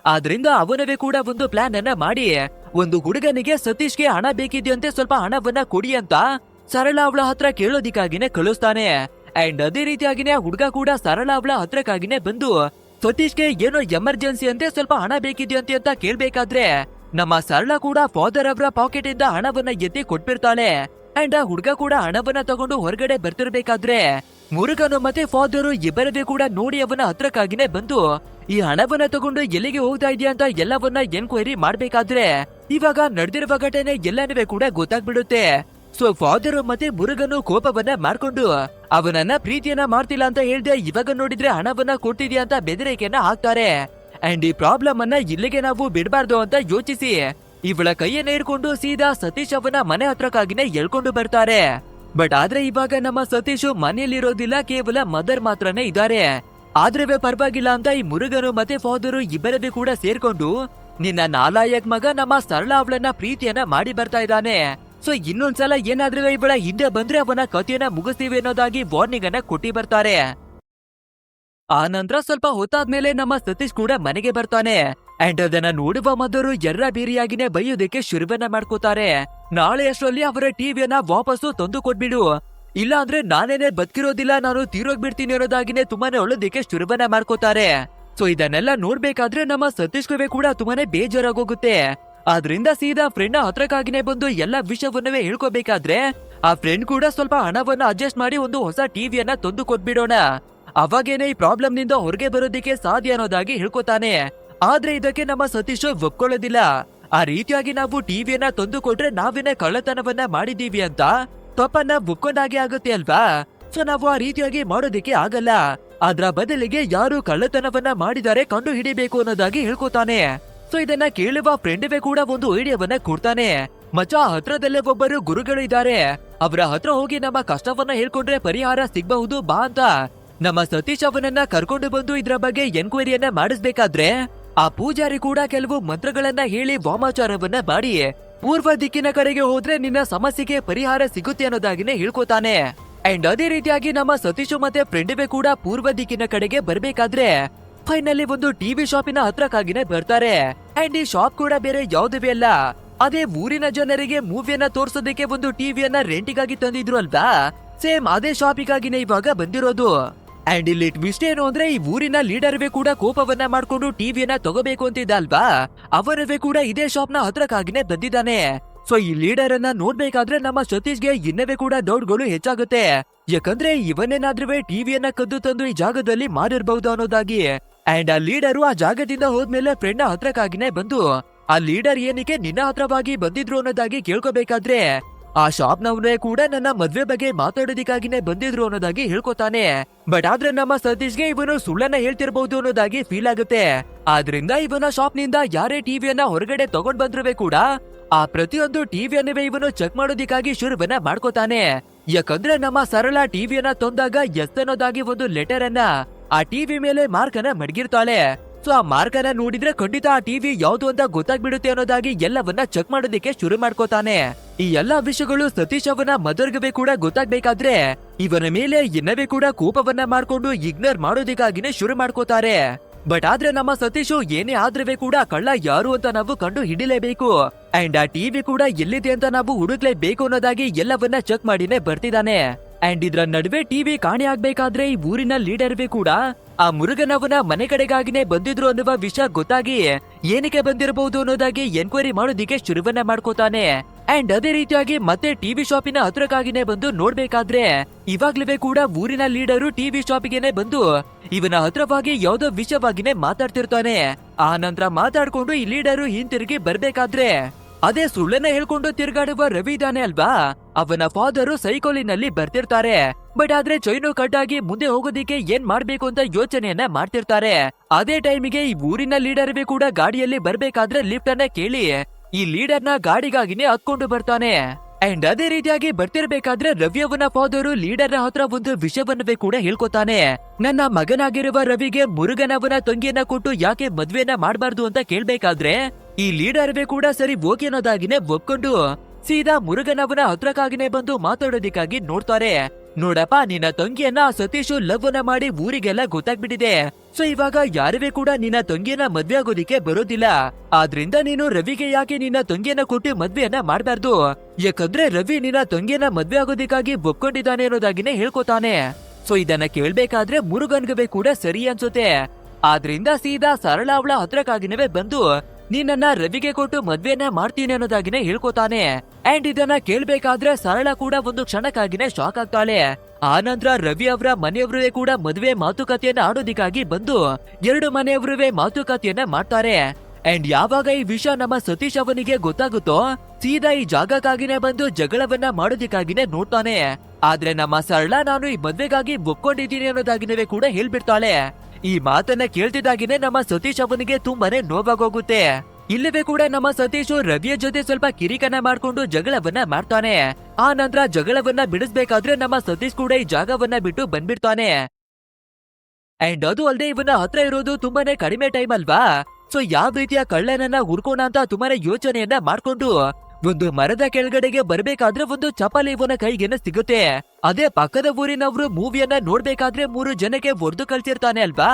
ಆದ್ರಿಂದ ಅವನವೇ ಕೂಡ ಒಂದು ಪ್ಲಾನ್ ಅನ್ನ ಮಾಡಿ ಒಂದು ಹುಡುಗನಿಗೆ ಸತೀಶ್ಗೆ ಹಣ ಬೇಕಿದ್ಯಂತೆ, ಸ್ವಲ್ಪ ಹಣವನ್ನ ಕೊಡಿ ಅಂತ ಸರಳ ಅವಳ ಹತ್ರ ಕೇಳೋದಿಕ್ಕಾಗಿನೇ ಕಳಿಸ್ತಾನೆ. ಅಂಡ್ ಅದೇ ರೀತಿಯಾಗಿನೇ ಆ ಹುಡುಗ ಕೂಡ ಸರಳ ಅವಳ ಹತ್ರಕ್ಕಾಗಿನೇ ಬಂದು ಸತೀಶ್ಗೆ ಏನೋ ಎಮರ್ಜೆನ್ಸಿ ಅಂತೆ ಸ್ವಲ್ಪ ಹಣ ಬೇಕಿದ್ಯಂತೆ ಅಂತ ಕೇಳ್ಬೇಕಾದ್ರೆ ನಮ್ಮ ಸರಳ ಕೂಡ ಫಾದರ್ ಅವರ ಪಾಕೆಟ್ ಇಂದ ಹಣವನ್ನ ಎತ್ತಿ ಕೊಟ್ಬಿಡ್ತಾಳೆ. ಅಂಡ್ ಆ ಹುಡುಗ ಕೂಡ ಹಣವನ್ನ ತಗೊಂಡು ಹೊರಗಡೆ ಬರ್ತಿರ್ಬೇಕಾದ್ರೆ ಮುರುಗನು ಮತ್ತೆ ಫಾದರು ಇಬ್ಬರವೇ ಕೂಡ ನೋಡಿ ಅವನ ಹತ್ರಕ್ಕಾಗಿನೇ ಬಂದು ಈ ಹಣವನ್ನ ತಗೊಂಡು ಎಲ್ಲಿಗೆ ಹೋಗ್ತಾ ಇದೆಯಾ ಅಂತ ಎಲ್ಲವನ್ನ ಎನ್ಕ್ವೈರಿ ಮಾಡ್ಬೇಕಾದ್ರೆ ಇವಾಗ ನಡೆದಿರುವ ಘಟನೆ ಎಲ್ಲನೂ ಕೂಡ ಗೊತ್ತಾಗ್ಬಿಡುತ್ತೆ. ಸೊ ಫಾದರು ಮತ್ತೆ ಮುರುಗನು ಕೋಪವನ್ನ ಮಾಡ್ಕೊಂಡು ಅವನನ್ನ ಪ್ರೀತಿಯನ್ನ ಮಾಡ್ತಿಲ್ಲ ಅಂತ ಹೇಳ್ದೆ ಇವಾಗ ನೋಡಿದ್ರೆ ಹಣವನ್ನ ಕೊಡ್ತಿದ್ಯಾ ಅಂತ ಬೆದರಿಕೆಯನ್ನ ಹಾಕ್ತಾರೆ. ಅಂಡ್ ಈ ಪ್ರಾಬ್ಲಮ್ ಅನ್ನ ಇಲ್ಲಿಗೆ ನಾವು ಬಿಡಬಾರ್ದು ಅಂತ ಯೋಚಿಸಿ ಇವಳ ಕೈಯನ್ನ ಹಿಡ್ಕೊಂಡು ಸೀದಾ ಸತೀಶ್ ಅವನ ಮನೆ ಹತ್ರಕ್ಕಾಗಿನೇ ಎಳ್ಕೊಂಡು ಬರ್ತಾರೆ. ಬಟ್ ಆದ್ರೆ ಇವಾಗ ನಮ್ಮ ಸತೀಶು ಮನೆಯಲ್ಲಿರೋದಿಲ್ಲ, ಕೇವಲ ಮದರ್ ಮಾತ್ರನೇ ಇದ್ದಾರೆ. ಆದ್ರೆ ಪರವಾಗಿಲ್ಲ ಅಂತ ಈ ಮುರುಗನು ಮತ್ತೆ ಫಾದರು ಇಬ್ಬರದು ಕೂಡ ಸೇರ್ಕೊಂಡು ನಿನ್ನ ನಾಲಾಯಕ್ ಮಗ ನಮ್ಮ ಸರಳ ಅವಳನ್ನ ಪ್ರೀತಿಯನ್ನ ಮಾಡಿ ಬರ್ತಾ ಇದ್ದಾನೆ. ಸೊ ಇನ್ನೊಂದ್ಸಲ ಏನಾದ್ರೂ ಇವಳ ಹಿಂದೆ ಬಂದ್ರೆ ಅವನ ಕಥೆಯನ್ನ ಮುಗಿಸ್ತೀವಿ ಅನ್ನೋದಾಗಿ ವಾರ್ನಿಂಗ್ ಅನ್ನ ಕೊಟ್ಟಿ ಬರ್ತಾರೆ. ಆ ನಂತರ ಸ್ವಲ್ಪ ಹೊತ್ತಾದ್ಮೇಲೆ ನಮ್ಮ ಸತೀಶ್ ಕೂಡ ಮನೆಗೆ ಬರ್ತಾನೆ. ಅಂಡ್ ಅದನ್ನ ನೋಡುವ ಮದರು ಎರ್ರ ಬೀರಿಯಾಗಿನೇ ಬೈಯೋದಕ್ಕೆ ಶುರುವನ್ನ ಮಾಡ್ಕೋತಾರೆ. ನಾಳೆ ಅಷ್ಟರಲ್ಲಿ ಅವರ ಟಿವಿಯನ್ನ ವಾಪಸ್ಸು ತಂದು ಕೊಟ್ಬಿಡು, ಇಲ್ಲ ಅಂದ್ರೆ ನಾನೇನೆ ಬದುಕಿರೋದಿಲ್ಲ, ನಾನು ತೀರೋಗ್ಬಿಡ್ತೀನಿ ಅನ್ನೋದಾಗಿನೇ ತುಂಬಾನೇ ಒಳ್ಳೋದಕ್ಕೆ ಶುರುವನ್ನ ಮಾಡ್ಕೋತಾರೆ. ಸೊ ಇದನ್ನೆಲ್ಲ ನೋಡ್ಬೇಕಾದ್ರೆ ನಮ್ಮ ಸತೀಶ್ಗೆ ಕೂಡ ತುಂಬಾನೇ ಬೇಜಾರಾಗೋಗುತ್ತೆ. ಆದ್ರಿಂದ ಸೀದಾ ಫ್ರೆಂಡ್ ಹತ್ರಕ್ಕಾಗಿನೇ ಬಂದು ಎಲ್ಲ ವಿಷಯವನ್ನವೇ ಹೇಳ್ಕೋಬೇಕಾದ್ರೆ ಆ ಫ್ರೆಂಡ್ ಕೂಡ ಸ್ವಲ್ಪ ಹಣವನ್ನ ಅಡ್ಜಸ್ಟ್ ಮಾಡಿ ಒಂದು ಹೊಸ ಟಿವಿಯನ್ನ ತಂದು ಕೊಟ್ಬಿಡೋಣ, ಅವಾಗೇನೆ ಈ ಪ್ರಾಬ್ಲಮ್ ನಿಂದ ಹೊರಗೆ ಬರೋದಿಕ್ಕೆ ಸಾಧ್ಯ ಅನ್ನೋದಾಗಿ ಹೇಳ್ಕೊತಾನೆ. ಆದ್ರೆ ಇದಕ್ಕೆ ನಮ್ಮ ಸತೀಶ್ ಒಪ್ಕೊಳ್ಳೋದಿಲ್ಲ. ಆ ರೀತಿಯಾಗಿ ನಾವು ಟಿವಿಯನ್ನ ತಂದು ಕೊಟ್ರೆ ನಾವೇನೆ ಕಳ್ಳತನವನ್ನ ಮಾಡಿದೀವಿ ಅಂತ ತಪ್ಪನ್ನ ಒಪ್ಕೊಂಡಾಗೆ ಆಗುತ್ತೆ ಅಲ್ವಾ. ಸೊ ನಾವು ಆ ರೀತಿಯಾಗಿ ಮಾಡೋದಿಕ್ಕೆ ಆಗಲ್ಲ, ಅದ್ರ ಬದಲಿಗೆ ಯಾರು ಕಳ್ಳತನವನ್ನ ಮಾಡಿದ್ದಾರೆ ಕಂಡು ಹಿಡಿಬೇಕು ಅನ್ನೋದಾಗಿ ಹೇಳ್ಕೊತಾನೆ. ಸೊ ಇದನ್ನ ಕೇಳುವ ಫ್ರೆಂಡ್ವೇ ಕೂಡ ಒಂದು ಐಡಿಯಾವನ್ನ ಕೊಡ್ತಾನೆ. ಮಚ್ಚ, ಹತ್ರದಲ್ಲೇ ಒಬ್ಬರು ಗುರುಗಳು ಇದ್ದಾರೆ, ಅವರ ಹತ್ರ ಹೋಗಿ ನಮ್ಮ ಕಷ್ಟವನ್ನ ಹೇಳ್ಕೊಂಡ್ರೆ ಪರಿಹಾರ ಸಿಗಬಹುದು ಬಾ ಅಂತ. ನಮ್ಮ ಸತೀಶ್ ಅವನನ್ನ ಕರ್ಕೊಂಡು ಬಂದು ಇದ್ರ ಬಗ್ಗೆ ಎನ್ಕ್ವೈರಿಯನ್ನ ಮಾಡಿಸ್ಬೇಕಾದ್ರೆ ಆ ಪೂಜಾರಿ ಕೂಡ ಕೆಲವು ಮಂತ್ರಗಳನ್ನ ಹೇಳಿ ವಾಮಾಚಾರವನ್ನ ಮಾಡಿ ಪೂರ್ವ ದಿಕ್ಕಿನ ಕಡೆಗೆ ಹೋದ್ರೆ ನಿನ್ನ ಸಮಸ್ಯೆಗೆ ಪರಿಹಾರ ಸಿಗುತ್ತೆ ಅನ್ನೋದಾಗಿನೇ ಹೇಳ್ಕೊತಾನೆ. ಅಂಡ್ ಅದೇ ರೀತಿಯಾಗಿ ನಮ್ಮ ಸತೀಶ್ ಮತ್ತೆ ಫ್ರೆಂಡ್ವೇ ಕೂಡ ಪೂರ್ವ ದಿಕ್ಕಿನ ಕಡೆಗೆ ಬರ್ಬೇಕಾದ್ರೆ ಫೈನಲಿ ಒಂದು ಟಿವಿ ಶಾಪಿನ ಹತ್ರಕ್ಕಾಗಿನೇ ಬರ್ತಾರೆ. ಅಂಡ್ ಈ ಶಾಪ್ ಕೂಡ ಬೇರೆ ಯಾವುದೇ ಅಲ್ಲ, ಅದೇ ಊರಿನ ಜನರಿಗೆ ಮೂವಿಯನ್ನ ತೋರ್ಸೋದಕ್ಕೆ ಒಂದು ಟಿವಿಯನ್ನ ರೆಂಟಿಗಾಗಿ ತಂದಿದ್ರು ಅಲ್ವಾ, ಸೇಮ್ ಅದೇ ಶಾಪಿಗಾಗಿನೇ ಇವಾಗ ಬಂದಿರೋದು. ಅಂಡ್ ಇಲ್ಲಿ ಟ್ವಿಸ್ಟ್ ಏನು ಅಂದ್ರೆ ಈ ಊರಿನ ಲೀಡರ್ವೇ ಕೂಡ ಕೋಪವನ್ನ ಮಾಡ್ಕೊಂಡು ಟಿವಿಯನ್ನ ತಗೋಬೇಕು ಅಂತಿದ್ದ ಅಲ್ವಾ, ಅವರವೇ ಕೂಡ ಇದೇ ಶಾಪ್ ನ ಹತ್ರಕ್ಕಾಗಿನೇ ಬಂದಿದ್ದಾನೆ. ಸೊ ಈ ಲೀಡರ್ ಅನ್ನ ನೋಡ್ಬೇಕಾದ್ರೆ ನಮ್ಮ ಸತೀಶ್ಗೆ ಇನ್ನವೇ ಕೂಡ ಡೌಟ್ಗಳು ಹೆಚ್ಚಾಗುತ್ತೆ. ಯಾಕಂದ್ರೆ ಇವನೇನಾದ್ರೂ ಟಿವಿಯನ್ನ ಕದ್ದು ತಂದು ಈ ಜಾಗದಲ್ಲಿ ಮಾಡಿರ್ಬಹುದು ಅನ್ನೋದಾಗಿ. ಅಂಡ್ ಆ ಲೀಡರು ಆ ಜಾಗದಿಂದ ಹೋದ್ಮೇಲೆ ಫ್ರೆಂಡ್ ಹತ್ರಕ್ಕಾಗಿನೇ ಬಂದು ಆ ಲೀಡರ್ ಏನಕ್ಕೆ ನಿನ್ನ ಹತ್ರವಾಗಿ ಬಂದಿದ್ರು ಅನ್ನೋದಾಗಿ ಕೇಳ್ಕೋಬೇಕಾದ್ರೆ ಆ ಶಾಪ್ ನವನೇ ಕೂಡ ನನ್ನ ಮದ್ವೆ ಬಗ್ಗೆ ಮಾತಾಡೋದಿಕ್ಕಾಗಿನೇ ಬಂದಿದ್ರು ಅನ್ನೋದಾಗಿ ಹೇಳ್ಕೊತಾನೆ. ಬಟ್ ಆದ್ರೆ ನಮ್ಮ ಸತೀಶ್ಗೆ ಇವನು ಸುಳ್ಳನ್ನ ಹೇಳ್ತಿರ್ಬಹುದು ಅನ್ನೋದಾಗಿ ಫೀಲ್ ಆಗುತ್ತೆ. ಆದ್ರಿಂದ ಇವನ ಶಾಪ್ ನಿಂದ ಯಾರೇ ಟಿವಿಯನ್ನ ಹೊರಗಡೆ ತಗೊಂಡ್ ಬಂದ್ರೂ ಕೂಡ ಆ ಪ್ರತಿಯೊಂದು ಟಿವಿಯನ್ನೇ ಇವನು ಚೆಕ್ ಮಾಡೋದಿಕ್ಕಾಗಿ ಶುರುವನ್ನ ಮಾಡ್ಕೋತಾನೆ. ಯಾಕಂದ್ರೆ ನಮ್ಮ ಸರಳ ಟಿವಿಯನ್ನ ತಂದಾಗ ಎಸ್ ಅನ್ನೋದಾಗಿ ಒಂದು ಲೆಟರ್ ಅನ್ನ ಆ ಟಿವಿ ಮೇಲೆ ಮಾರ್ಕ್ ಅನ್ನ ಮಡಗಿರ್ತಾಳೆ. ಸೊ ಆ ಮಾರ್ಕ್ ಅನ್ನ ನೋಡಿದ್ರೆ ಖಂಡಿತ ಆ ಟಿವಿ ಯಾವ್ದು ಅಂತ ಗೊತ್ತಾಗ್ಬಿಡುತ್ತೆ ಅನ್ನೋದಾಗಿ ಎಲ್ಲವನ್ನ ಚೆಕ್ ಮಾಡೋದಿಕ್ಕೆ ಶುರು ಮಾಡ್ಕೋತಾನೆ. ಈ ಎಲ್ಲಾ ವಿಷಯಗಳು ಸತೀಶ್ ಅವನ ಮದರ್ಗವೇ ಕೂಡ ಗೊತ್ತಾಗ್ಬೇಕಾದ್ರೆ ಇವನ ಮೇಲೆ ಇನ್ನವೇ ಕೂಡ ಕೋಪವನ್ನ ಮಾಡ್ಕೊಂಡು ಇಗ್ನೋರ್ ಮಾಡೋದಿಕ್ಕಾಗಿನೇ ಶುರು ಮಾಡ್ಕೋತಾರೆ. ಬಟ್ ಆದ್ರೆ ನಮ್ಮ ಸತೀಶು ಏನೇ ಆದ್ರೂ ಕೂಡ ಕಳ್ಳ ಯಾರು ಅಂತ ನಾವು ಕಂಡು ಹಿಡಿಲೇಬೇಕು. ಅಂಡ್ ಆ ಟಿವಿ ಕೂಡ ಎಲ್ಲಿದೆ ಅಂತ ನಾವು ಹುಡುಕ್ಲೇಬೇಕು ಅನ್ನೋದಾಗಿ ಎಲ್ಲವನ್ನ ಚೆಕ್ ಮಾಡಿನೇ ಬರ್ತಿದ್ದಾನೆ. ಅಂಡ್ ಇದ್ರ ನಡುವೆ ಟಿವಿ ಕಾಣೆ ಆಗ್ಬೇಕಾದ್ರೆ ಈ ಊರಿನ ಲೀಡರ್ವೇ ಕೂಡ ಆ ಮುರುಗನವನ ಮನೆ ಕಡೆಗಾಗಿನೇ ಬಂದಿದ್ರು ಅನ್ನುವ ವಿಷಯ ಗೊತ್ತಾಗಿ ಏನಕ್ಕೆ ಬಂದಿರಬಹುದು ಅನ್ನೋದಾಗಿ ಎನ್ಕ್ವೈರಿ ಮಾಡೋದಿಕ್ಕೆ ಶುರುವನ್ನ ಮಾಡ್ಕೋತಾನೆ. ಅಂಡ್ ಅದೇ ರೀತಿಯಾಗಿ ಮತ್ತೆ ಟಿವಿ ಶಾಪಿನ ಹತ್ರಕ್ಕಾಗಿನೇ ಬಂದು ನೋಡ್ಬೇಕಾದ್ರೆ ಇವಾಗ್ಲೇ ಕೂಡ ಊರಿನ ಲೀಡರು ಟಿವಿ ಶಾಪಿಗೆನೆ ಬಂದು ಇವನ ಹತ್ರವಾಗಿ ಯಾವ್ದೋ ವಿಷಯವಾಗಿನೇ ಮಾತಾಡ್ತಿರ್ತಾನೆ. ಆ ನಂತರ ಮಾತಾಡ್ಕೊಂಡು ಈ ಲೀಡರು ಹಿಂತಿರುಗಿ ಬರ್ಬೇಕಾದ್ರೆ ಅದೇ ಸುಳ್ಳನ್ನ ಹೇಳ್ಕೊಂಡು ತಿರ್ಗಾಡುವ ರವಿ ಇದಾನೆ ಅಲ್ವಾ, ಅವನ ಫಾದರು ಸೈಕಲಿನಲ್ಲಿ ಬರ್ತಿರ್ತಾರೆ. ಬಟ್ ಆದ್ರೆ ಚೈನು ಕಟ್ಟಾಗಿ ಮುಂದೆ ಹೋಗೋದಿಕ್ಕೆ ಏನ್ ಮಾಡ್ಬೇಕು ಅಂತ ಯೋಚನೆಯನ್ನ ಮಾಡ್ತಿರ್ತಾರೆ. ಅದೇ ಟೈಮಿಗೆ ಈ ಊರಿನ ಲೀಡರ್ವೇ ಕೂಡ ಗಾಡಿಯಲ್ಲಿ ಬರ್ಬೇಕಾದ್ರೆ ಲಿಫ್ಟ್ ಅನ್ನ ಕೇಳಿ ಈ ಲೀಡರ್ನ ಗಾಡಿಗಾಗಿನೇ ಹತ್ಕೊಂಡು ಬರ್ತಾನೆ. ಅಂಡ್ ಅದೇ ರೀತಿಯಾಗಿ ಬರ್ತಿರ್ಬೇಕಾದ್ರೆ ರವಿ ಅವನ ಫಾದರು ಲೀಡರ್ನ ಹತ್ರ ಒಂದು ವಿಷಯವನ್ನವೇ ಕೂಡ ಹೇಳ್ಕೊತಾನೆ. ನನ್ನ ಮಗನಾಗಿರುವ ರವಿಗೆ ಮುರುಗನವನ ತಂಗಿಯನ್ನ ಕೊಟ್ಟು ಯಾಕೆ ಮದ್ವೆನ ಮಾಡ್ಬಾರ್ದು ಅಂತ ಕೇಳ್ಬೇಕಾದ್ರೆ ಈ ಲೀಡರ್ವೇ ಕೂಡ ಸರಿ ಓಕೆ ಅನ್ನೋದಾಗಿನೇ ಒಪ್ಕೊಂಡು ಸೀದಾ ಮುರುಗನವನ ಹತ್ರಕ್ಕಾಗಿನೇ ಬಂದು ಮಾತಾಡೋದಿಕ್ಕಾಗಿ ನೋಡ್ತಾರೆ. ನೋಡಪ್ಪ, ನಿನ್ನ ತಂಗಿಯನ್ನ ಸತೀಶು ಲವ್ ಅನ್ನ ಮಾಡಿ ಊರಿಗೆಲ್ಲ ಗೊತ್ತಾಗ್ಬಿಟ್ಟಿದೆ. ಸೊ ಇವಾಗ ಯಾರವೇ ಕೂಡ ನಿನ್ನ ತಂಗಿಯನ್ನ ಮದ್ವೆ ಆಗೋದಿಕ್ಕೆ ಬರೋದಿಲ್ಲ. ಆದ್ರಿಂದ ನೀನು ರವಿಗೆ ಯಾಕೆ ನಿನ್ನ ತಂಗಿಯನ್ನ ಕೊಟ್ಟು ಮದ್ವೆಯನ್ನ ಮಾಡ್ಬಾರ್ದು, ಯಾಕಂದ್ರೆ ರವಿ ನಿನ್ನ ತಂಗಿಯನ್ನ ಮದ್ವೆ ಆಗೋದಿಕ್ಕಾಗಿ ಒಪ್ಕೊಂಡಿದ್ದಾನೆ ಅನ್ನೋದಾಗಿನೇ ಹೇಳ್ಕೊತಾನೆ. ಸೊ ಇದನ್ನ ಕೇಳ್ಬೇಕಾದ್ರೆ ಮುರುಗನ್ಗವೇ ಕೂಡ ಸರಿ ಅನ್ಸುತ್ತೆ. ಆದ್ರಿಂದ ಸೀದಾ ಸರಳ ಅವಳ ಹತ್ರಕ್ಕಾಗಿನವೇ ಬಂದು ನೀನನ್ನ ರವಿಗೆ ಕೊಟ್ಟು ಮದ್ವೆಯನ್ನ ಮಾಡ್ತೀನಿ ಅನ್ನೋದಾಗಿನೇ ಹೇಳ್ಕೊತಾನೆ. ಅಂಡ್ ಇದನ್ನ ಕೇಳ್ಬೇಕಾದ್ರೆ ಸರಳ ಕೂಡ ಒಂದು ಕ್ಷಣಕ್ಕಾಗಿನೇ ಶಾಕ್ ಆಗ್ತಾಳೆ. ಆನಂತರ ರವಿ ಅವರ ಮನೆಯವರೇ ಕೂಡ ಮದುವೆ ಮಾತುಕತೆಯನ್ನ ಆಡೋದಿಕ್ಕಾಗಿ ಬಂದು ಎರಡು ಮನೆಯವರುವೇ ಮಾತುಕತೆಯನ್ನ ಮಾಡ್ತಾರೆ. ಅಂಡ್ ಯಾವಾಗ ಈ ವಿಷಯ ನಮ್ಮ ಸತೀಶ್ ಅವನಿಗೆ ಗೊತ್ತಾಗುತ್ತೋ ಸೀದಾ ಈ ಜಾಗಕ್ಕಾಗಿನೇ ಬಂದು ಜಗಳವನ್ನ ಮಾಡೋದಿಕ್ಕಾಗಿನೇ ನೋಡ್ತಾನೆ. ಆದ್ರೆ ನಮ್ಮ ಸರಳ ನಾನು ಈ ಮದ್ವೆಗಾಗಿ ಒಪ್ಕೊಂಡಿದ್ದೀನಿ ಅನ್ನೋದಾಗಿನವೇ ಕೂಡ ಹೇಳ್ಬಿಡ್ತಾಳೆ. ಈ ಮಾತನ್ನ ಕೇಳ್ತಿದ್ದಾಗಿನೇ ನಮ್ಮ ಸತೀಶ್ ಅವನಿಗೆ ತುಂಬಾನೇ ನೋವಾಗೋಗುತ್ತೆ. ಇಲ್ಲವೇ ಕೂಡ ನಮ್ಮ ಸತೀಶು ರವಿಯ ಜೊತೆ ಸ್ವಲ್ಪ ಕಿರಿಕನ ಮಾಡ್ಕೊಂಡು ಜಗಳವನ್ನ ಮಾಡ್ತಾನೆ. ಆ ನಂತರ ಜಗಳವನ್ನ ಬಿಡಿಸ್ಬೇಕಾದ್ರೆ ನಮ್ಮ ಸತೀಶ್ ಕೂಡ ಈ ಜಾಗವನ್ನ ಬಿಟ್ಟು ಬಂದ್ಬಿಡ್ತಾನೆ. ಅಂಡ್ ಅದು ಅಲ್ಲದೆ ಇವನ ಹತ್ರ ಇರೋದು ತುಂಬಾನೇ ಕಡಿಮೆ ಟೈಮ್ ಅಲ್ವಾ, ಸೊ ಯಾವ ರೀತಿಯ ಕಳ್ಳನನ್ನ ಹುಡ್ಕೋಣ ಅಂತ ತುಂಬಾನೇ ಯೋಚನೆಯನ್ನ ಮಾಡ್ಕೊಂಡು ಒಂದು ಮರದ ಕೆಳಗಡೆಗೆ ಬರ್ಬೇಕಾದ್ರೆ ಒಂದು ಚಪಲಿ ಇವನ ಕೈಗೇನ ಸಿಗುತ್ತೆ. ಅದೇ ಪಕ್ಕದ ಊರಿನವರು ಮೂವಿಯನ್ನ ನೋಡ್ಬೇಕಾದ್ರೆ 3 ಜನಕ್ಕೆ ಹೊಡೆದು ಕಳ್ಸಿರ್ತಾನೆ ಅಲ್ವಾ,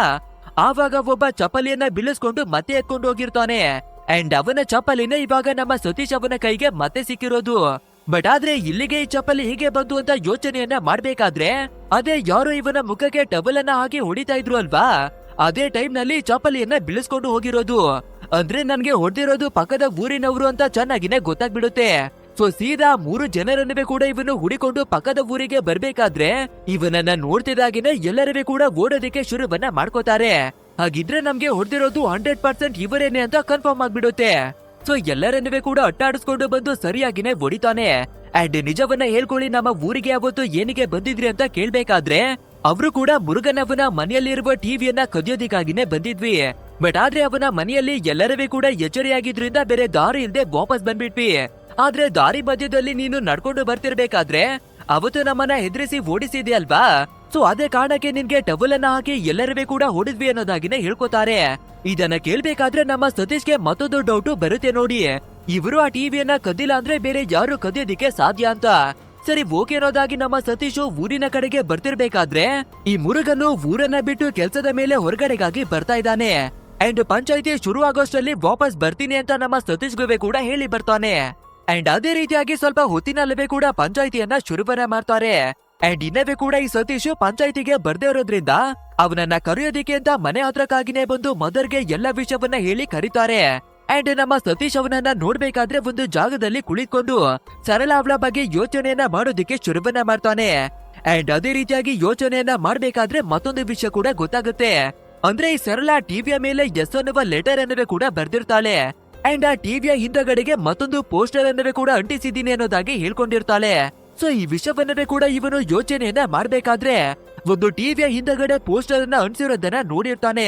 ಆವಾಗ ಒಬ್ಬ ಚಪಲಿಯನ್ನ ಬೀಳಿಸ್ಕೊಂಡು ಮತ್ತೆ ಎತ್ಕೊಂಡು ಹೋಗಿರ್ತಾನೆ. ಅಂಡ್ ಅವನ ಚಪಲಿನೇ ಇವಾಗ ನಮ್ಮ ಸತೀಶ್ ಅವನ ಕೈಗೆ ಮತ್ತೆ ಸಿಕ್ಕಿರೋದು. ಬಟ್ ಆದ್ರೆ ಇಲ್ಲಿಗೆ ಈ ಚಪ್ಪಲಿ ಹೇಗೆ ಬಂತು ಅಂತ ಯೋಚನೆಯನ್ನ ಮಾಡ್ಬೇಕಾದ್ರೆ ಅದೇ ಯಾರೋ ಇವನ ಮುಖಕ್ಕೆ ಟವಲ್ ಅನ್ನ ಹಾಕಿ ಹೊಡಿತಾ ಇದ್ರು ಅಲ್ವಾ, ಅದೇ ಟೈಮ್ ನಲ್ಲಿ ಚಪ್ಪಲಿಯನ್ನ ಬೀಳಿಸ್ಕೊಂಡು ಹೋಗಿರೋದು. ಅಂದ್ರೆ ನನ್ಗೆ ಹೊಡೆದಿರೋದು ಪಕ್ಕದ ಊರಿನವರು ಅಂತ ಚೆನ್ನಾಗಿನೇ ಗೊತ್ತಾಗ್ಬಿಡುತ್ತೆ. ಸೊ ಸೀದಾ 3 ಜನರನ್ನೇ ಕೂಡ ಇವನು ಹುಡಿಕೊಂಡು ಪಕ್ಕದ ಊರಿಗೆ ಬರ್ಬೇಕಾದ್ರೆ ಇವನನ್ನ ನೋಡ್ತಿದ್ದಾಗಿನೇ ಎಲ್ಲರಿಗೂ ಕೂಡ ಓಡೋದಕ್ಕೆ ಶುರುವನ್ನ ಮಾಡ್ಕೋತಾರೆ. ಹಾಗಿದ್ರೆ ನಮ್ಗೆ ಹೊಡೆದಿರೋದು 100% ಇವರೇನೆ ಅಂತ ಕನ್ಫರ್ಮ್ ಆಗ್ಬಿಡುತ್ತೆ. ಸೊ ಎಲ್ಲರನ್ನೂ ಕೂಡ ಅಟ್ಟಾಡಿಸ್ಕೊಂಡು ಬಂದು ಸರಿಯಾಗಿನೇ ಹೊಡಿತಾನೆ. ಅಂಡ್ ನಿಜವನ್ನ ಹೇಳ್ಕೊಳ್ಳಿ, ನಮ್ಮ ಊರಿಗೆ ಅವತ್ತು ಏನಿಗೆ ಬಂದಿದ್ರಿ ಅಂತ ಕೇಳ್ಬೇಕಾದ್ರೆ ಅವರು ಕೂಡ ಮುರುಗನವನ ಮನೆಯಲ್ಲಿರುವ ಟಿವಿಯನ್ನ ಕದಿಯೋದಿಕ್ಕಾಗಿನೇ ಬಂದಿದ್ವಿ. ಬಟ್ ಆದ್ರೆ ಅವನ ಮನೆಯಲ್ಲಿ ಎಲ್ಲರೂ ಕೂಡ ಎಚ್ಚರಿಯಾಗಿದ್ರಿಂದ ಬೇರೆ ದಾರಿ ಇಲ್ಲದೆ ವಾಪಸ್ ಬಂದ್ಬಿಟ್ವಿ. ಆದ್ರೆ ದಾರಿ ಮಧ್ಯದಲ್ಲಿ ನೀನು ನಡ್ಕೊಂಡು ಬರ್ತಿರ್ಬೇಕಾದ್ರೆ ಅವತ್ತು ನಮ್ಮನ್ನ ಹೆದರಿಸಿ ಓಡಿಸಿದ್ಯಾ ಅಲ್ವಾ, ಸೊ ಅದೇ ಕಾರಣಕ್ಕೆ ನಿನ್ಗೆ ಟವಲ್ ಅನ್ನ ಹಾಕಿ ಎಲ್ಲರೂ ಕೂಡ ಹೊಡಿದ್ವಿ ಅನ್ನೋದಾಗಿನೇ ಹೇಳ್ಕೊತಾರೆ. ಇದನ್ನ ಕೇಳ್ಬೇಕಾದ್ರೆ ನಮ್ಮ ಸತೀಶ್ಗೆ ಮತ್ತೊಂದು ಡೌಟ್ ಬರುತ್ತೆ ನೋಡಿ, ಇವರು ಆ ಟಿವಿಯನ್ನ ಕದ್ದಿಲ್ಲ ಅಂದ್ರೆ ಬೇರೆ ಯಾರು ಕದಿಯೋದಿಕ್ಕೆ ಸಾಧ್ಯ ಅಂತ. ಸರಿ ಓಕೆ ಅನ್ನೋದಾಗಿ ನಮ್ಮ ಸತೀಶು ಊರಿನ ಕಡೆಗೆ ಬರ್ತಿರ್ಬೇಕಾದ್ರೆ ಈ ಮುರುಗನು ಊರನ್ನ ಬಿಟ್ಟು ಕೆಲ್ಸದ ಮೇಲೆ ಹೊರಗಡೆಗಾಗಿ ಬರ್ತಾ ಇದ್ದಾನೆ. ಅಂಡ್ ಪಂಚಾಯಿತಿ ಶುರು ಆಗೋಷ್ಟರಲ್ಲಿ ವಾಪಸ್ ಬರ್ತೀನಿ ಅಂತ ನಮ್ಮ ಸತೀಶ್ಗುವೆ ಕೂಡ ಹೇಳಿ ಬರ್ತಾನೆ. ಅಂಡ್ ಅದೇ ರೀತಿಯಾಗಿ ಸ್ವಲ್ಪ ಹೊತ್ತಿನಲ್ಲವೇ ಕೂಡ ಪಂಚಾಯಿತಿಯನ್ನ ಶುರುವನ್ನ ಮಾಡ್ತಾರೆ. ಅಂಡ್ ಇನ್ನವೇ ಕೂಡ ಈ ಸತೀಶು ಪಂಚಾಯಿತಿಗೆ ಬರ್ದೇ ಇರೋದ್ರಿಂದ ಅವನನ್ನ ಕರೆಯೋದಿಕ್ಕೆ ಅಂತ ಮನೆ ಹತ್ರಕ್ಕಾಗಿನೇ ಬಂದು ಮದರ್ಗೆ ಎಲ್ಲ ವಿಷಯವನ್ನ ಹೇಳಿ ಕರೀತಾರೆ. ಅಂಡ್ ನಮ್ಮ ಸತೀಶ್ ಅವನನ್ನ ನೋಡ್ಬೇಕಾದ್ರೆ ಒಂದು ಜಾಗದಲ್ಲಿ ಕುಳಿತುಕೊಂಡು ಸರಳ ಅವಳ ಬಗ್ಗೆ ಯೋಚನೆಯನ್ನ ಮಾಡೋದಿಕ್ಕೆ ಶುರುವನ್ನ ಮಾಡ್ತಾನೆ. ಅಂಡ್ ಅದೇ ರೀತಿಯಾಗಿ ಯೋಚನೆಯನ್ನ ಮಾಡ್ಬೇಕಾದ್ರೆ ಮತ್ತೊಂದು ವಿಷಯ ಕೂಡ ಗೊತ್ತಾಗುತ್ತೆ. ಅಂದ್ರೆ ಈ ಸರಳ ಟಿವಿಯ ಮೇಲೆ ಎಸ್ ಅನ್ನುವ ಲೆಟರ್ ಅನ್ನವೇ ಕೂಡ ಬರ್ದಿರ್ತಾಳೆ. ಅಂಡ್ ಆ ಟಿವಿಯ ಹಿಂದಗಡೆಗೆ ಮತ್ತೊಂದು ಪೋಸ್ಟರ್ ಅನ್ನವೇ ಕೂಡ ಅಂಟಿಸಿದ್ದೀನಿ ಅನ್ನೋದಾಗಿ ಹೇಳ್ಕೊಂಡಿರ್ತಾಳೆ. ಸೊ ಈ ವಿಷಯವನ್ನವೇ ಕೂಡ ಇವನು ಯೋಚನೆಯನ್ನ ಮಾಡ್ಬೇಕಾದ್ರೆ ಒಂದು ಟಿವಿಯ ಹಿಂದಗಡೆ ಪೋಸ್ಟರ್ ಅನ್ನ ಅಂಟಿಸಿರೋದನ್ನ ನೋಡಿರ್ತಾನೆ.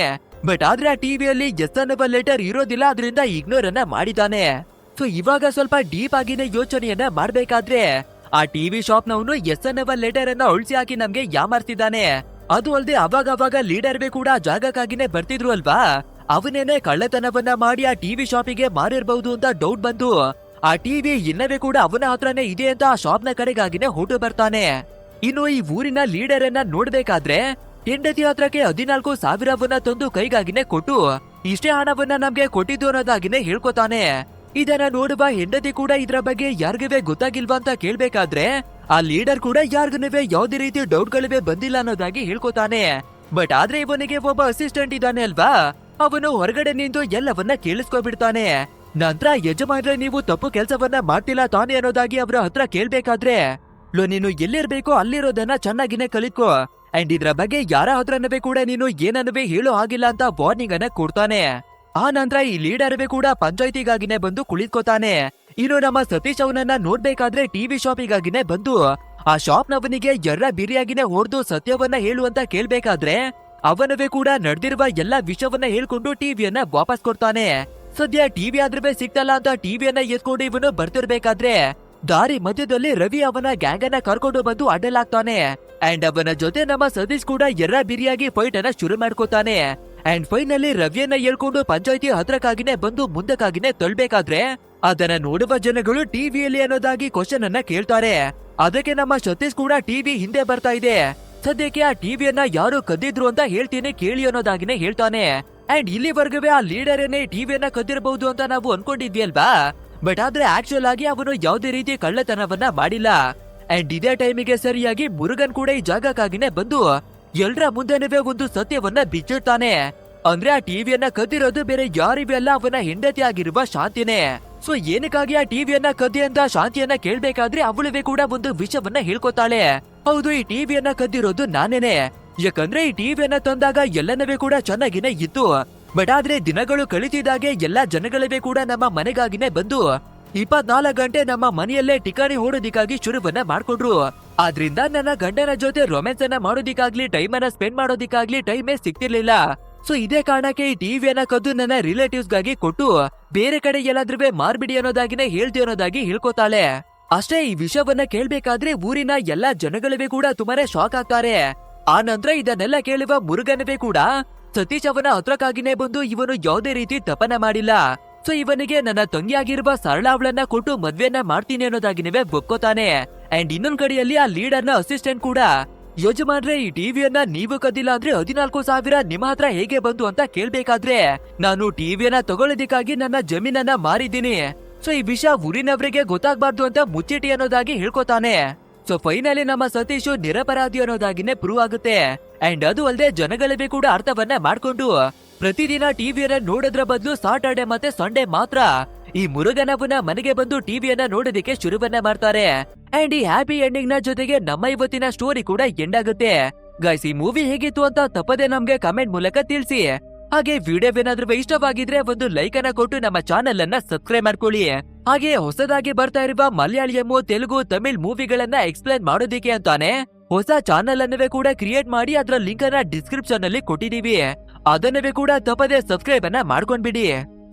ಬಟ್ ಆದ್ರೆ ಆ ಟಿವಿಯಲ್ಲಿ ಎಸ್ ಅನ್ನುವ ಲೆಟರ್ ಇರೋದಿಲ್ಲ, ಅದರಿಂದ ಇಗ್ನೋರ್ ಅನ್ನ ಮಾಡಿದಾನೆ. ಸೊ ಇವಾಗ ಸ್ವಲ್ಪ ಡೀಪ್ ಆಗಿನ ಯೋಚನೆಯನ್ನ ಮಾಡ್ಬೇಕಾದ್ರೆ ಆ ಟಿವಿ ಶಾಪ್ ನವನು ಎಸ್ ಅನ್ನುವ ಲೆಟರ್ ಅನ್ನ ಅಳಿಸಿ ಹಾಕಿ ನಮ್ಗೆ ಯಾಮಾರ್ತಿದ್ದಾನೆ. ಅದು ಅಲ್ಲದೆ ಅವಾಗ ಲೀಡರ್ವೇ ಕೂಡ ಜಾಗಕ್ಕಾಗಿನೇ ಬರ್ತಿದ್ರು ಅಲ್ವಾ, ಅವನೇನೆ ಕಳ್ಳತನವನ್ನ ಮಾಡಿ ಆ ಟಿವಿ ಶಾಪಿಗೆ ಮಾರಿರ್ಬಹುದು ಅಂತ ಡೌಟ್ ಬಂದು ಆ ಟಿವಿ ಇನ್ನವೇ ಕೂಡ ಅವನ ಹತ್ರನೇ ಇದೆ ಅಂತ ಆ ಶಾಪ್ ನ ಕಡೆಗಾಗಿನೇ ಹೊರಟು ಬರ್ತಾನೆ. ಇನ್ನು ಈ ಊರಿನ ಲೀಡರ್ ಅನ್ನ ನೋಡ್ಬೇಕಾದ್ರೆ ಹೆಂಡತಿ ಹತ್ರಕ್ಕೆ 14,000ವನ್ನ ತಂದು ಕೈಗಾಗಿನೇ ಕೊಟ್ಟು ಇಷ್ಟೇ ಹಣವನ್ನ ನಮ್ಗೆ ಕೊಟ್ಟಿದ್ದು ಅನ್ನೋದಾಗಿನೇ ಹೇಳ್ಕೊತಾನೆ. ಇದನ್ನ ನೋಡುವ ಹೆಂಡತಿ ಕೂಡ ಇದ್ರ ಬಗ್ಗೆ ಯಾರಿಗೂ ಗೊತ್ತಾಗಿಲ್ವಾ ಅಂತ ಕೇಳ್ಬೇಕಾದ್ರೆ ಆ ಲೀಡರ್ ಕೂಡ ಯಾರಿಗೂ ಯಾವ್ದೇ ರೀತಿ ಡೌಟ್ಗಳಿವೆ ಬಂದಿಲ್ಲ ಅನ್ನೋದಾಗಿ ಹೇಳ್ಕೊತಾನೆ. ಬಟ್ ಆದ್ರೆ ಇವನಿಗೆ ಒಬ್ಬ ಅಸಿಸ್ಟೆಂಟ್ ಇದ್ದಾನೆ ಅಲ್ವಾ, ಅವನು ಹೊರಗಡೆ ನಿಂತು ಎಲ್ಲವನ್ನ ಕೇಳಿಸ್ಕೊಬಿಡ್ತಾನೆ. ನಂತರ ಯಜಮಾನ್ರೆ ನೀವು ತಪ್ಪು ಕೆಲಸವನ್ನ ಮಾಡ್ತಿಲ್ಲ ತಾನೇ ಅನ್ನೋದಾಗಿ ಅವರ ಹತ್ರ ಕೇಳ್ಬೇಕಾದ್ರೆ ನೀನು ಎಲ್ಲಿರ್ಬೇಕೋ ಅಲ್ಲಿರೋದನ್ನ ಚೆನ್ನಾಗಿನೇ ಕಲಿತ್ಕೋ, ಅಂಡ್ ಇದ್ರ ಬಗ್ಗೆ ಯಾರ ಹತ್ರನವೇ ಕೂಡ ನೀನು ಏನನ್ನವೇ ಹೇಳೋ ಆಗಿಲ್ಲ ಅಂತ ವಾರ್ನಿಂಗ್ ಅನ್ನ ಕೊಡ್ತಾನೆ. ಆ ನಂತರ ಈ ಲೀಡರ್ವೇ ಕೂಡ ಪಂಚಾಯಿತಿಗಾಗಿನೇ ಬಂದು ಕುಳಿತುಕೋತಾನೆ. ಇನ್ನು ನಮ್ಮ ಸತೀಶ್ ಅವನನ್ನ ನೋಡ್ಬೇಕಾದ್ರೆ ಟಿವಿ ಶಾಪಿಗಾಗಿನೇ ಬಂದು ಆ ಶಾಪ್ ನವನಿಗೆ ಎರ್ರ ಬಿರಿಯಾಗಿನೇ ಹೊಡೆದು ಸತ್ಯವನ್ನ ಹೇಳುವಂತ ಕೇಳ್ಬೇಕಾದ್ರೆ ಅವನವೇ ಕೂಡ ನಡೆದಿರುವ ಎಲ್ಲಾ ವಿಷಯವನ್ನ ಹೇಳ್ಕೊಂಡು ಟಿವಿಯನ್ನ ವಾಪಸ್ ಕೊಡ್ತಾನೆ. ಸದ್ಯ ಟಿವಿ ಆದ್ರೆ ಸಿಕ್ತಲ್ಲ ಅಂತ ಟಿವಿಯನ್ನ ಎತ್ಕೊಂಡು ಇವನು ಬರ್ತಿರ್ಬೇಕಾದ್ರೆ ದಾರಿ ಮಧ್ಯದಲ್ಲಿ ರವಿ ಅವನ ಗ್ಯಾಂಗ್ ಅನ್ನ ಕರ್ಕೊಂಡು ಬಂದು ಅಡ್ಡಲಾಗ್ತಾನೆ. ಅಂಡ್ ಅವನ ಜೊತೆ ನಮ್ಮ ಸತೀಶ್ ಕೂಡ ಎರ್ರ ಬಿರಿಯಾಗಿ ಫೈಟ್ ಅನ್ನ ಶುರು ಮಾಡ್ಕೋತಾನೆ. ಅಂಡ್ ಫೈನಲಿ ರವಿಯನ್ನ ಹೇಳ್ಕೊಂಡು ಪಂಚಾಯಿತಿ ಹತ್ರಕ್ಕಾಗಿನೇ ಬಂದು ಮುಂದಕ್ಕಾಗಿನೇ ತಳ್ಬೇಕಾದ್ರೆ ಅದನ್ನ ನೋಡುವ ಜನಗಳು ಟಿವಿಯಲ್ಲಿ ಅನ್ನೋದಾಗಿ ಕ್ವಶನ್ ಅನ್ನ ಕೇಳ್ತಾರೆ. ಅದಕ್ಕೆ ನಮ್ಮ ಸತೀಶ್ ಕೂಡ ಟಿವಿ ಹಿಂದೆ ಬರ್ತಾ ಇದೆ, ಸದ್ಯಕ್ಕೆ ಆ ಟಿವಿಯನ್ನ ಯಾರು ಕದ್ದಿದ್ರು ಅಂತ ಹೇಳ್ತೀನಿ ಕೇಳಿ ಅನ್ನೋದಾಗಿನೇ ಹೇಳ್ತಾನೆ. ಅಂಡ್ ಇಲ್ಲಿವರೆಗೂ ಆ ಲೀಡರ್ ಏನೇ ಟಿವಿಯನ್ನ ಕದ್ದಿರಬಹುದು ಅಂತ ನಾವು ಅನ್ಕೊಂಡಿದ್ಯಲ್ವಾ, ಬಟ್ ಆದ್ರೆ ಆಕ್ಚುಲ್ ಆಗಿ ಅವನು ಯಾವುದೇ ರೀತಿ ಕಳ್ಳತನವನ್ನ ಮಾಡಿಲ್ಲ. ಅಂಡ್ ಇದೇ ಟೈಮಿಗೆ ಸರಿಯಾಗಿ ಮುರುಗನ್ ಕೂಡ ಈ ಜಾಗಕ್ಕಾಗಿನೇ ಬಂದು ಎಲ್ರ ಮುಂದೆನವೇ ಒಂದು ಸತ್ಯವನ್ನ ಬಿಚ್ಚಿಡ್ತಾನೆ. ಅಂದ್ರೆ ಆ ಟಿವಿಯನ್ನ ಕದ್ದಿರೋದು ಬೇರೆ ಯಾರಿಗೂ ಅಲ್ಲ, ಅವನ ಹೆಂಡತಿ ಆಗಿರುವ ಶಾಂತಿನೇ. ಸೊ ಏನಕ್ಕಾಗಿ ಆ ಟಿವಿಯನ್ನ ಕದ್ದಿ ಅಂತ ಶಾಂತಿಯನ್ನ ಕೇಳ್ಬೇಕಾದ್ರೆ ಅವಳುವೆ ಕೂಡ ಒಂದು ವಿಷಯವನ್ನ ಹೇಳ್ಕೊತಾಳೆ. ಹೌದು, ಈ ಟಿವಿಯನ್ನ ಕದ್ದಿರೋದು ನಾನೇನೆ, ಯಾಕಂದ್ರೆ ಈ ಟಿವಿಯನ್ನ ತಂದಾಗ ಎಲ್ಲನವೇ ಕೂಡ ಚೆನ್ನಾಗಿನೇ ಇತ್ತು. ಬಟ್ ಆದ್ರೆ ದಿನಗಳು ಕಳಿತಿದ್ದಾಗೆ ಎಲ್ಲಾ ಜನಗಳವೇ ಕೂಡ ನಮ್ಮ ಮನೆಗಾಗಿನೇ ಬಂದು 24 ಗಂಟೆ ನಮ್ಮ ಮನೆಯಲ್ಲೇ ಟಿಕಾಣಿ ಓಡೋದಿಕ್ಕಾಗಿ ಶುರುವನ್ನ ಮಾಡ್ಕೊಂಡ್ರು. ಆದ್ರಿಂದ ನನ್ನ ಗಂಡನ ಜೊತೆ ರೊಮ್ಯಾನ್ಸ್ ಅನ್ನ ಮಾಡೋದಿಕ್ಕಾಗ್ಲಿ ಟೈಮ್ ಅನ್ನ ಸ್ಪೆಂಡ್ ಮಾಡೋದಿಕ್ಕಾಗ್ಲಿ ಟೈಮೇ ಸಿಕ್ತಿರ್ಲಿಲ್ಲ. ಸೊ ಇದೇ ಕಾರಣಕ್ಕೆ ಈ ಟಿವಿಯನ್ನ ಕದ್ದು ನನ್ನ ರಿಲೇಟಿವ್ಸ್ ಗಾಗಿ ಕೊಟ್ಟು ಬೇರೆ ಕಡೆ ಎಲ್ಲಾದ್ರೂ ಮಾರ್ಬಿಡಿ ಅನ್ನೋದಾಗಿನೇ ಹೇಳ್ತಿ ಅನ್ನೋದಾಗಿ ಹೇಳ್ಕೊತಾಳೆ. ಅಷ್ಟೇ ಈ ವಿಷಯವನ್ನ ಕೇಳ್ಬೇಕಾದ್ರೆ ಊರಿನ ಎಲ್ಲಾ ಜನಗಳಿಗೂ ಕೂಡ ತುಂಬಾನೇ ಶಾಕ್ ಆಗ್ತಾರೆ. ಆ ನಂತರ ಇದನ್ನೆಲ್ಲ ಕೇಳುವ ಮುರುಗನವೇ ಕೂಡ ಸತೀಶ್ ಅವನ ಹತ್ರಕ್ಕಾಗಿನೇ ಬಂದು ಇವನು ಯಾವುದೇ ರೀತಿ ತಪನ ಮಾಡಿಲ್ಲ. ಸೊ ಇವನಿಗೆ ನನ್ನ ತಂಗಿಯಾಗಿರುವ ಸರಳ ಅವಳನ್ನ ಕೊಟ್ಟು ಮದ್ವೆಯನ್ನ ಮಾಡ್ತೀನಿ ಅನ್ನೋದಾಗಿನೇ ಒಪ್ಕೋತಾನೆ. ಅಂಡ್ ಇನ್ನೊಂದ್ ಕಡೆಯಲ್ಲಿ ಆ ಲೀಡರ್ನ ಅಸಿಸ್ಟೆಂಟ್ ಕೂಡ ಯಜಮಾನ್ರೆ ಈ ಟಿವಿಯನ್ನ ನೀವು ಕದ್ದಿಲ್ಲ ಅಂದ್ರೆ 14,000 ನಿಮ್ಮ ಹತ್ರ ಹೇಗೆ ಬಂತು ಅಂತ ಕೇಳ್ಬೇಕಾದ್ರೆ ನಾನು ಟಿವಿಯನ್ನ ತಗೊಳ್ಳೋದಕ್ಕಾಗಿ ನನ್ನ ಜಮೀನನ್ನ ಮಾರಿದ್ದೀನಿ. ಸೊ ಈ ವಿಷಯ ಊರಿನವರಿಗೆ ಗೊತ್ತಾಗ್ಬಾರ್ದು ಅಂತ ಮುಚ್ಚಿಟಿ ಅನ್ನೋದಾಗಿ ಹೇಳ್ಕೊತಾನೆ. ಸೊ ಫೈನಲಿ ನಮ್ಮ ಸತೀಶು ನಿರಪರಾಧಿ ಅನ್ನೋದಾಗಿನೇ ಪ್ರೂವ್ ಆಗುತ್ತೆ. ಅಂಡ್ ಅದು ಅಲ್ಲದೆ ಜನಗಳಿಗೆ ಕೂಡ ಅರ್ಥವನ್ನ ಮಾಡ್ಕೊಂಡು ಪ್ರತಿದಿನ ಟಿವಿಯನ್ನ ನೋಡೋದ್ರ ಬದಲು ಸಾಟರ್ಡೆ ಮತ್ತೆ ಸಂಡೇ ಮಾತ್ರ ಈ ಮುರುಗನವನ ಮನೆಗೆ ಬಂದು ಟಿವಿಯನ್ನ ನೋಡೋದಕ್ಕೆ ಶುರುವನ್ನ ಮಾಡ್ತಾರೆ. ಅಂಡ್ ಈ ಹ್ಯಾಪಿ ಎಂಡಿಂಗ್ ನ ಜೊತೆಗೆ ನಮ್ಮ ಇವತ್ತಿನ ಸ್ಟೋರಿ ಕೂಡ ಎಂಡ್ ಆಗುತ್ತೆ. ಗೈಸ್ ಈ ಮೂವಿ ಹೇಗಿತ್ತು ಅಂತ ತಪ್ಪದೆ ನಮ್ಗೆ ಕಮೆಂಟ್ ಮೂಲಕ ತಿಳಿಸಿ. ಹಾಗೆ ವಿಡಿಯೋವೇನಾದ್ರೂ ಇಷ್ಟವಾಗಿದ್ರೆ ಒಂದು ಲೈಕ್ ಅನ್ನ ಕೊಟ್ಟು ನಮ್ಮ ಚಾನೆಲ್ ಅನ್ನ ಸಬ್ಸ್ಕ್ರೈಬ್ ಮಾಡ್ಕೊಳ್ಳಿ. ಹಾಗೆ ಹೊಸದಾಗಿ ಬರ್ತಾ ಇರುವ ಮಲಯಾಳಂ, ತೆಲುಗು, ತಮಿಳ್ ಮೂವಿಗಳನ್ನ ಎಕ್ಸ್ಪ್ಲೇನ್ ಮಾಡೋದಿಕ್ಕೆ ಅಂತಾನೆ ಹೊಸ ಚಾನೆಲ್ ಅನ್ನವೇ ಕೂಡ ಕ್ರಿಯೇಟ್ ಮಾಡಿ ಅದರ ಲಿಂಕ್ ಅನ್ನ ಡಿಸ್ಕ್ರಿಪ್ಷನ್ ಅಲ್ಲಿ ಕೊಟ್ಟಿದೀವಿ. ಅದನ್ನವೇ ಕೂಡ ತಪ್ಪದೆ ಸಬ್ಸ್ಕ್ರೈಬ್ ಅನ್ನ ಮಾಡ್ಕೊಂಡ್ಬಿಡಿ.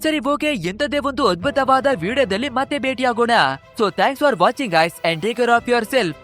ಸರಿ ಓಕೆ, ಎಂತದೇ ಒಂದು ಅದ್ಭುತವಾದ ವಿಡಿಯೋದಲ್ಲಿ ಮತ್ತೆ ಭೇಟಿಯಾಗೋಣ. So thanks for watching guys and take care of your self.